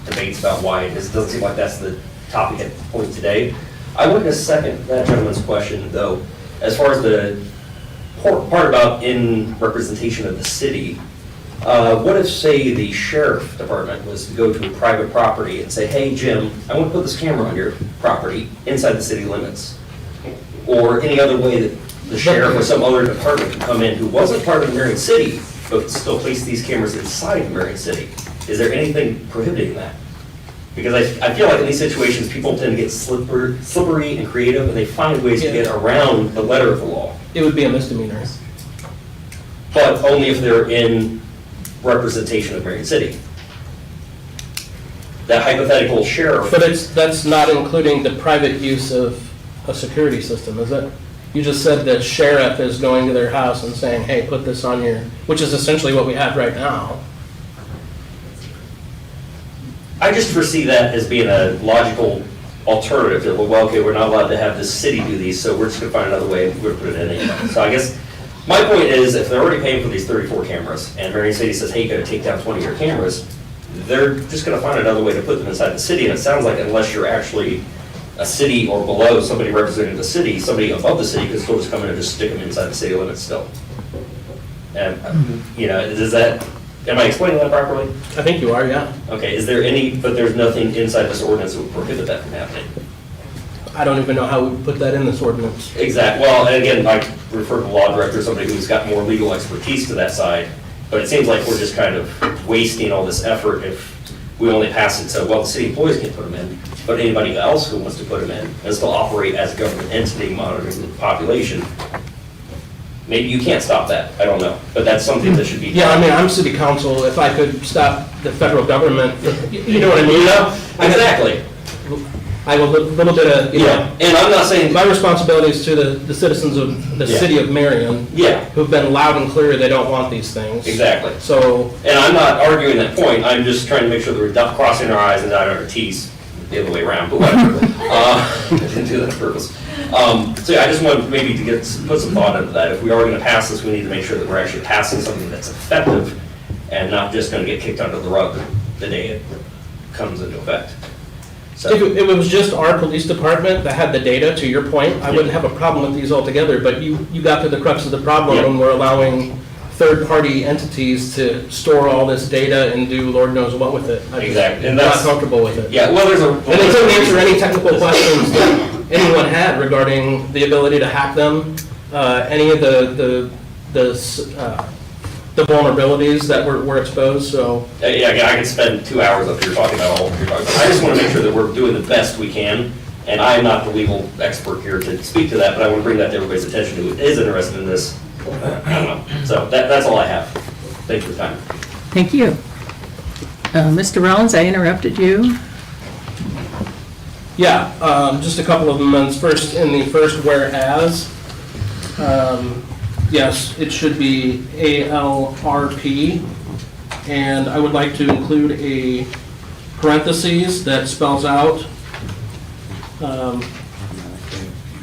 debates about why it is. It doesn't seem like that's the topic at the point today. I want to second that gentleman's question, though, as far as the part about in representation of the city. What if, say, the sheriff department was to go to a private property and say, hey, Jim, I want to put this camera on your property inside the city limits? Or any other way that the sheriff or some other department could come in who wasn't part of Marion City, but still place these cameras inside Marion City? Is there anything prohibiting that? Because I feel like in these situations, people tend to get slippery and creative, and they find ways to get around the letter of the law. It would be a misdemeanor. But only if they're in representation of Marion City. That hypothetical sheriff. But that's not including the private use of a security system, is it? You just said that sheriff is going to their house and saying, hey, put this on your, which is essentially what we have right now. I just foresee that as being a logical alternative. That, well, okay, we're not allowed to have the city do these, so we're just going to find another way and we're going to put it in anyway. So I guess my point is, if they're already paying for these 34 cameras, and Marion City says, hey, you got to take down 20 of your cameras, they're just going to find another way to put them inside the city. And it sounds like unless you're actually a city or below, somebody representing the city, somebody above the city could still just come in and just stick them inside the city limits still. And, you know, does that, am I explaining that properly? I think you are, yeah. Okay, is there any, but there's nothing inside this ordinance that would prohibit that from happening? I don't even know how we put that in this ordinance. Exactly. Well, and again, I refer to the law director, somebody who's got more legal expertise to that side, but it seems like we're just kind of wasting all this effort if we only pass it so, well, the city employees can't put them in, but anybody else who wants to put them in and still operate as a government entity monitoring the population, maybe you can't stop that. I don't know. But that's something that should be done. Yeah, I mean, I'm city council. If I could stop the federal government, you know what I mean? You know? Exactly. I have a little bit of, you know. And I'm not saying. My responsibility is to the citizens of the city of Marion. Yeah. Who've been loud and clear they don't want these things. Exactly. So. And I'm not arguing that point. I'm just trying to make sure that we're crossing our I's and dotting our T's the other way around, but whatever. I didn't do that on purpose. So yeah, I just wanted maybe to put some thought into that. If we are going to pass this, we need to make sure that we're actually passing something that's effective and not just gonna get kicked under the rug the day it comes into effect. So, If it was just our police department that had the data, to your point, I wouldn't have a problem with these altogether, but you got to the crux of the problem Yeah. when we're allowing third-party entities to store all this data and do Lord knows what with it. Exactly, and I'm not that's- comfortable with it. yeah, well, there's a. And they couldn't answer any technical questions that anyone had regarding the ability to hack them, any of the vulnerabilities that were exposed, so. Yeah, I could spend 2 hours up here talking about all of your talking about. I just want to make sure that we're doing the best we can, and I'm not the legal expert here to speak to that, but I want to bring that to everybody's attention who is interested in this. I don't know. So that's all I have. Thank you for the time. Thank you. Mr. Rollins, I interrupted you. Yeah, just a couple of amendments. First, in the first whereas, yes, it should be ALRP, and I would like to include a parentheses that spells out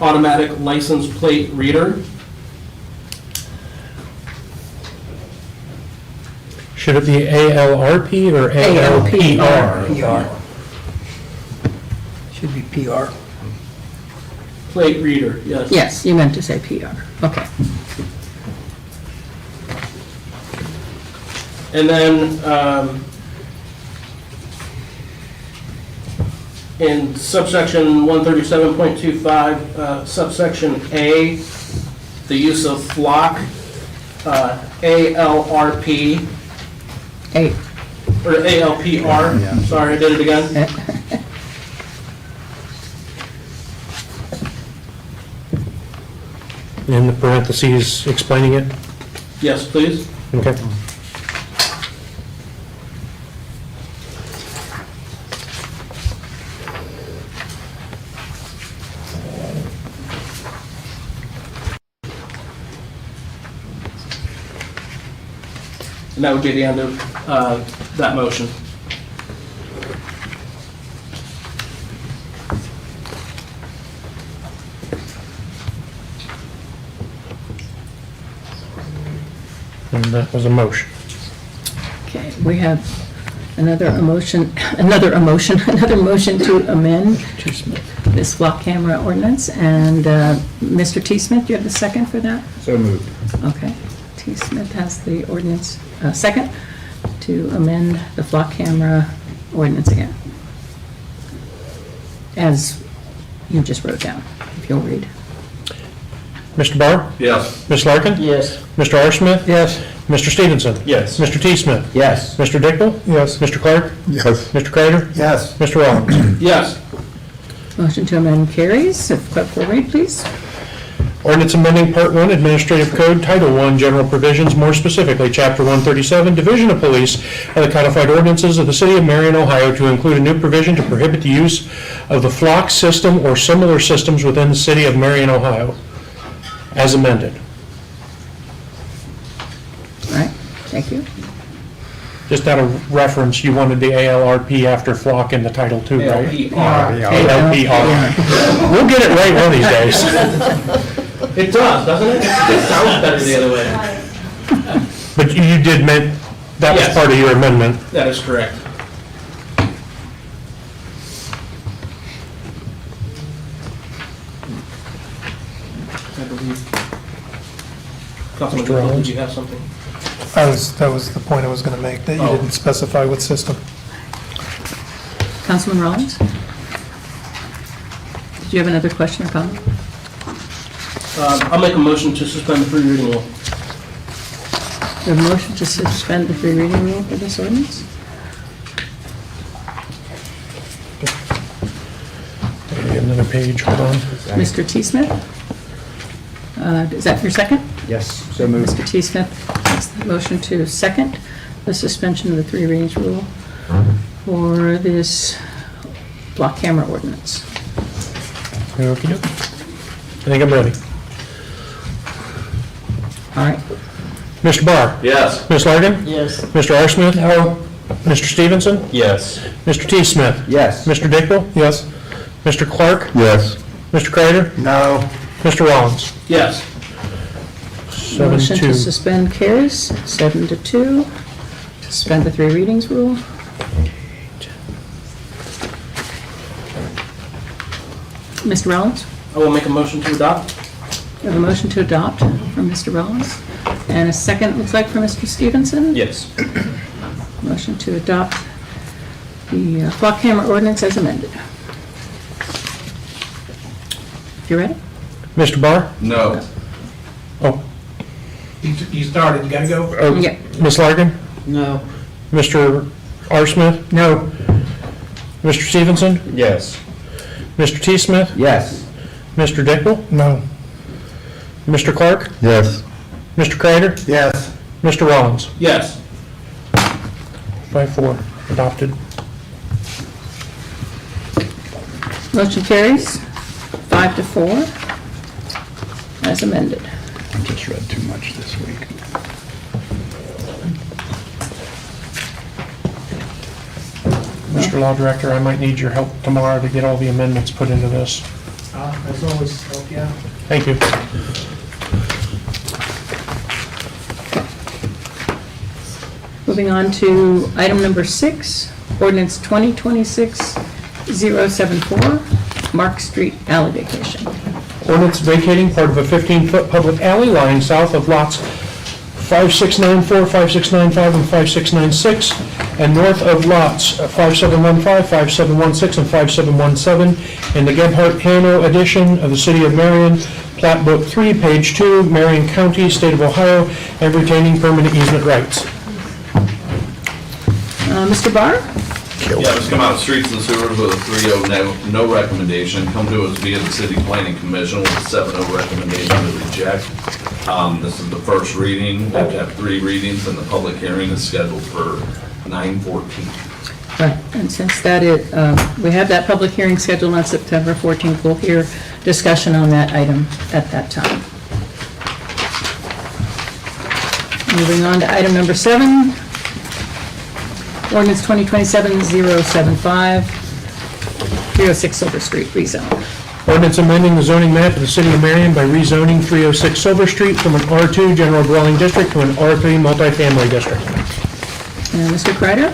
automatic license plate reader. Should it be ALRP or ALPR? PR. Should be PR. Plate reader, yes. Yes, you meant to say PR. Okay. And then, in subsection 137.25, subsection A, the use of flock, ALRP, or ALPR, sorry, I did it again. In the parentheses explaining it? Yes, please. Okay. And that would be the end of that motion. And that was a motion. Okay, we have another motion to amend this block camera ordinance. And Mr. T. Smith, do you have the second for that? So moved. Okay. T. Smith has the ordinance, second, to amend the flock camera ordinance again. As you just wrote down, if you'll read. Mr. Barr? Yes. Ms. Larkin? Yes. Mr. R. Smith? Yes. Mr. Stevenson? Yes. Mr. T. Smith? Yes. Mr. Dickel? Yes. Mr. Clark? Yes. Mr. Kreider? Yes. Mr. Rollins? Yes. Motion to amend carries. If clerk will read, please. Ordinance amending Part 1 Administrative Code, Title 1 General Provisions, more specifically Chapter 137, Division of Police of the Codified Ordinances of the City of Marion, Ohio, to include a new provision to prohibit the use of the flock system or similar systems within the City of Marion, Ohio, as amended. All right, thank you. Just out of reference, you wanted the ALRP after flock in the Title 2, right? ALPR. We'll get it right one of these days. It does, doesn't it? It sounds better the other way. But you did meant, that was Yes. part of your amendment. That is correct. I believe. Councilman Dickel, did you have something? That was the point I was going to make, that you didn't specify what system. Councilman Rollins? Did you have another question or comment? I'll make a motion to suspend the three reading rule. We have a motion to suspend the three reading rule for this ordinance? Another page, hold on. Mr. T. Smith? Is that your second? Yes, so moved. Mr. T. Smith makes the motion to second the suspension of the three readings rule for this block camera ordinance. Okey-doke. I think I'm ready. All right. Mr. Barr? Yes. Ms. Larkin? Yes. Mr. R. Smith? No. Mr. Stevenson? Yes. Mr. T. Smith? Yes. Mr. Dickel? Yes. Mr. Clark? Yes. Mr. Kreider? No. Mr. Rollins? Yes. Motion to 7-2. suspend carries, 7-2. Suspend the three readings rule. Mr. Rollins? I will make a motion to adopt. We have a motion to adopt from Mr. Rollins, and a second, looks like, for Mr. Stevenson. Yes. Motion to adopt the flock camera ordinance as amended. You ready? Mr. Barr? No. Oh, You started, you gotta go? Yeah. Ms. Larkin? No. Mr. R. Smith? No. Mr. Stevenson? Yes. Mr. T. Smith? Yes. Mr. Dickel? No. Mr. Clark? Yes. Mr. Kreider? Yes. Mr. Rollins? Yes. 5-4, adopted. Motion carries 5-4 as amended. I just read too much this week. Mr. Law Director, I might need your help tomorrow to get all the amendments put into this. As always, help you out. Thank you. Moving on to item number 6, ordinance 2026-074, Mark Street alley vacation. Ordinance vacating part of a 15-foot public alley lying south of lots 5694, 5695, and 5696, and north of lots 5715, 5716, and 5717 in the Gebhardt-Hanno edition of the City of Marion, Plat Book 3, page 2, Marion County, State of Ohio, and retaining permanent easement rights. Mr. Barr? Yeah, just come out of streets and sewers with a 3-0 no recommendation. Come to us via the city planning commission with a 7-0 recommendation to reject. This is the first reading. We have to have 3 readings, and the public hearing is scheduled for 9/14. Right, and since that is, we have that public hearing scheduled on September 14th, we'll hear discussion on that item at that time. Moving on to item number 7, ordinance 2027-075, 306 Silver Street rezone. Ordinance amending the zoning map of the City of Marion by rezoning 306 Silver Street from an R2 general dwelling district to an R3 multifamily district. And Mr. Kreider?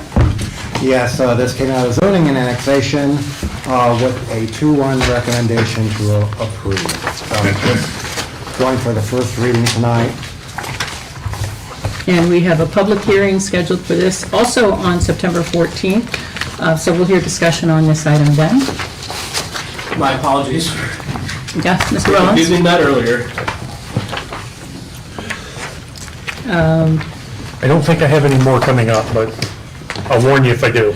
Yes, this came out of zoning and annexation with a 2-1 recommendation to approve. Just going for the first reading tonight. And we have a public hearing scheduled for this also on September 14th, so we'll hear discussion on this item then. My apologies for Yeah, Mr. Rollins? confusing that earlier. I don't think I have any more coming up, but I'll warn you if I do.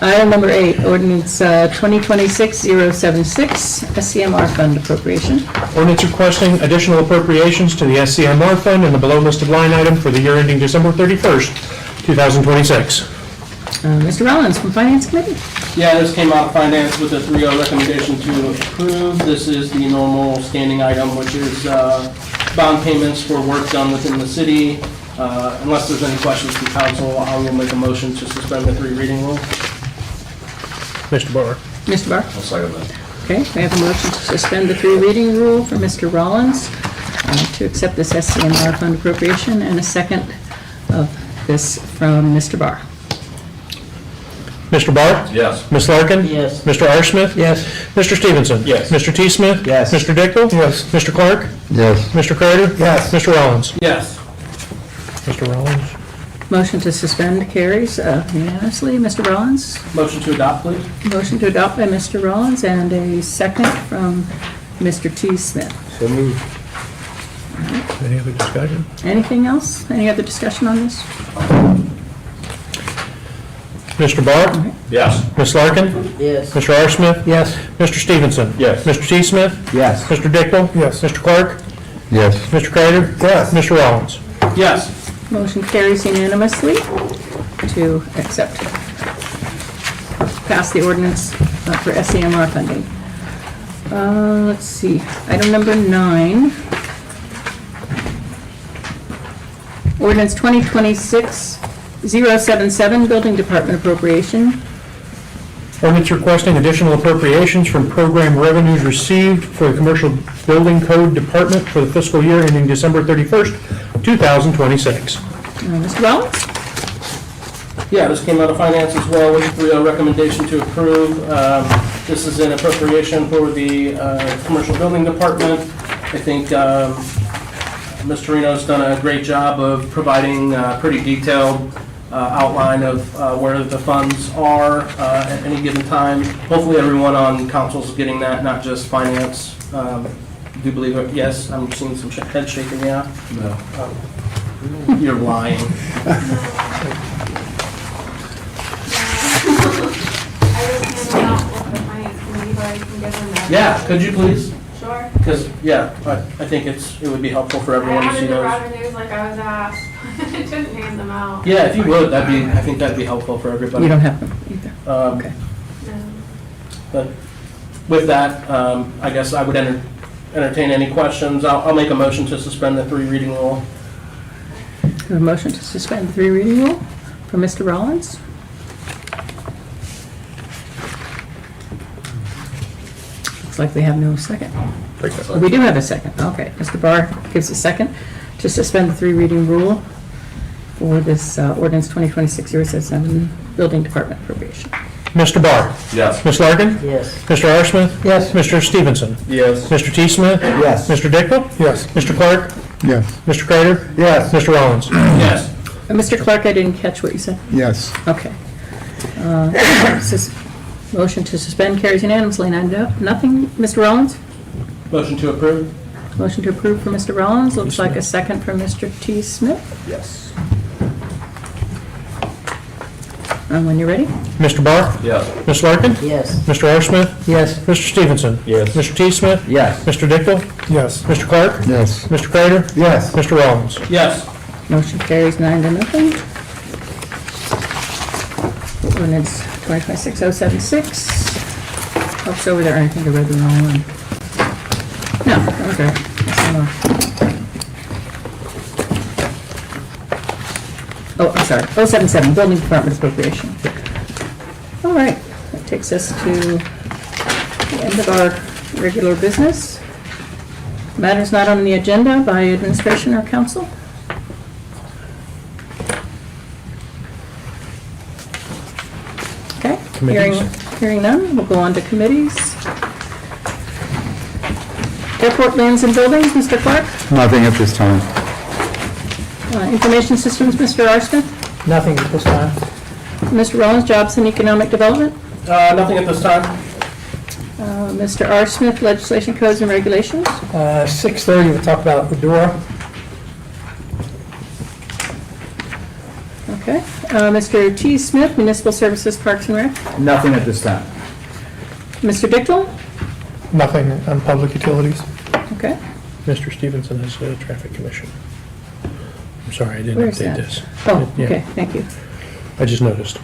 Item number 8, ordinance 2026-076, SCMR fund appropriation. Ordinance requesting additional appropriations to the SCMR fund in the below listed line item for the year ending December 31st, 2026. Mr. Rollins from Finance Committee. Yeah, this came out of finance with a 3-0 recommendation to approve. This is the normal standing item, which is bond payments for work done within the city. Unless there's any questions from council, I will make a motion to suspend the 3 reading rule. Mr. Barr. Mr. Barr? I'll second that. Okay, we have a motion to suspend the 3 reading rule for Mr. Rollins to accept this SCMR fund appropriation, and a second of this from Mr. Barr. Mr. Barr? Yes. Ms. Larkin? Yes. Mr. R. Smith? Yes. Mr. Stevenson? Yes. Mr. T. Smith? Yes. Mr. Dickel? Yes. Mr. Clark? Yes. Mr. Kreider? Yes. Mr. Rollins? Yes. Mr. Rollins? Motion to suspend carries unanimously. Mr. Rollins? Motion to adopt, please. Motion to adopt by Mr. Rollins, and a second from Mr. T. Smith. So moved. Any other discussion? Anything else? Any other discussion on this? Mr. Barr? Yes. Ms. Larkin? Yes. Mr. R. Smith? Yes. Mr. Stevenson? Yes. Mr. T. Smith? Yes. Mr. Dickel? Yes. Mr. Clark? Yes. Mr. Kreider? Yes. Mr. Rollins? Yes. Motion carries unanimously to accept, pass the ordinance for SCMR funding. Let's see, item number 9. Ordinance 2026-077, Building Department appropriation. Ordinance requesting additional appropriations from program revenues received for the Commercial Building Code Department for the fiscal year ending December 31st, 2026. Mr. Rollins? Yeah, this came out of finance as well with a recommendation to approve. This is an appropriation for the commercial building department. I think Mr. Reno's done a great job of providing a pretty detailed outline of where the funds are at any given time. Hopefully everyone on council is getting that, not just finance. Do you believe it? Yes, I'm seeing some head shaking, yeah? No. You're lying. Yeah, could you please? Sure. Because, yeah, I think it would be helpful for everyone to see I those. added the revenues like I was asked. I didn't hand them out. Yeah, if you would, I think that'd be helpful for everybody. You don't have them either. Okay. But with that, I guess I would entertain any questions. I'll make a motion to suspend the 3 reading rule. A motion to suspend the 3 reading rule from Mr. Rollins. Looks like we have no second. We do have a second. Okay. Mr. Barr gives a second to suspend the 3 reading rule for this ordinance 2026-077 building department appropriation. Mr. Barr? Yes. Ms. Larkin? Yes. Mr. R. Smith? Yes. Mr. Stevenson? Yes. Mr. T. Smith? Yes. Mr. Dickel? Yes. Mr. Clark? Yes. Mr. Kreider? Yes. Mr. Rollins? Yes. Mr. Clark, I didn't catch what you said. Yes. Okay. Motion to suspend carries unanimously, 9-0. Nothing. Mr. Rollins? Motion to approve? Motion to approve for Mr. Rollins. Looks like a second from Mr. T. Smith. Yes. And when you're ready? Mr. Barr? Yes. Ms. Larkin? Yes. Mr. R. Smith? Yes. Mr. Stevenson? Yes. Mr. T. Smith? Yes. Mr. Dickel? Yes. Mr. Clark? Yes. Mr. Kreider? Yes. Mr. Rollins? Yes. Motion carries 9-0. Ordinance 2026-076. Oops, over there, I think I read the wrong one. No, okay. That's not. Oh, I'm sorry, 077, building department appropriation. All right, that takes us to the end of our regular business. Matters not on the agenda by administration or council? Okay, hearing none, we'll go on to committees. Airport lands and buildings, Mr. Clark. Nothing at this time. Information systems, Mr. R. Smith. Nothing at this time. Mr. Rollins, jobs and economic development. Nothing at this time. Mr. R. Smith, legislation, codes and regulations. 6:30, we'll talk about Eudora. Okay. Mr. T. Smith, municipal services, parks and rec. Nothing at this time. Mr. Dickel. Nothing on public utilities. Okay. Mr. Stevenson has a traffic commission. I'm sorry, I didn't Where is update that? this. Oh, Yeah, okay, thank you. I just noticed.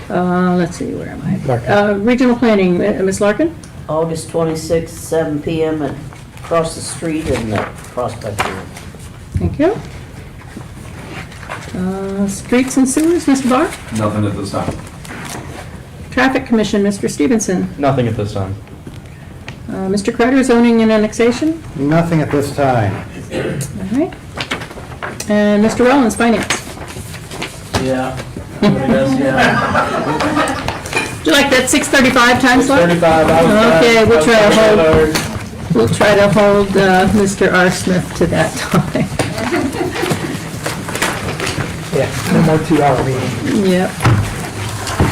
Let's see, where am I? Larkin. Regional planning, Ms. Larkin. August 26th, 7 PM at across the street in the Prospect Room. Thank you. Streets and sewers, Mr. Barr. Nothing at this time. Traffic commission, Mr. Stevenson. Nothing at this time. Mr. Kreider, zoning and annexation. Nothing at this time. All right. And Mr. Rollins, finance. Yeah. Yeah. Would you like that 6:35 time slot? 35. Okay, we'll try to hold Mr. R. Smith to that time. Yeah, no more 2-hour meeting. Yep.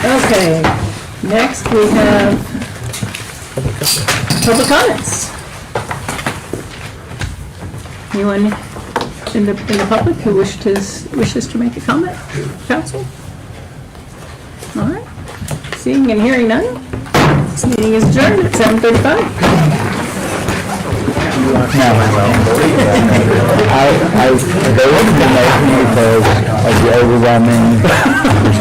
Okay, next we have public comments. Anyone in the public who wishes to make a comment? Council? All right. Seeing and hearing none, this meeting is adjourned at 7:35. They wouldn't be making because of the overwhelming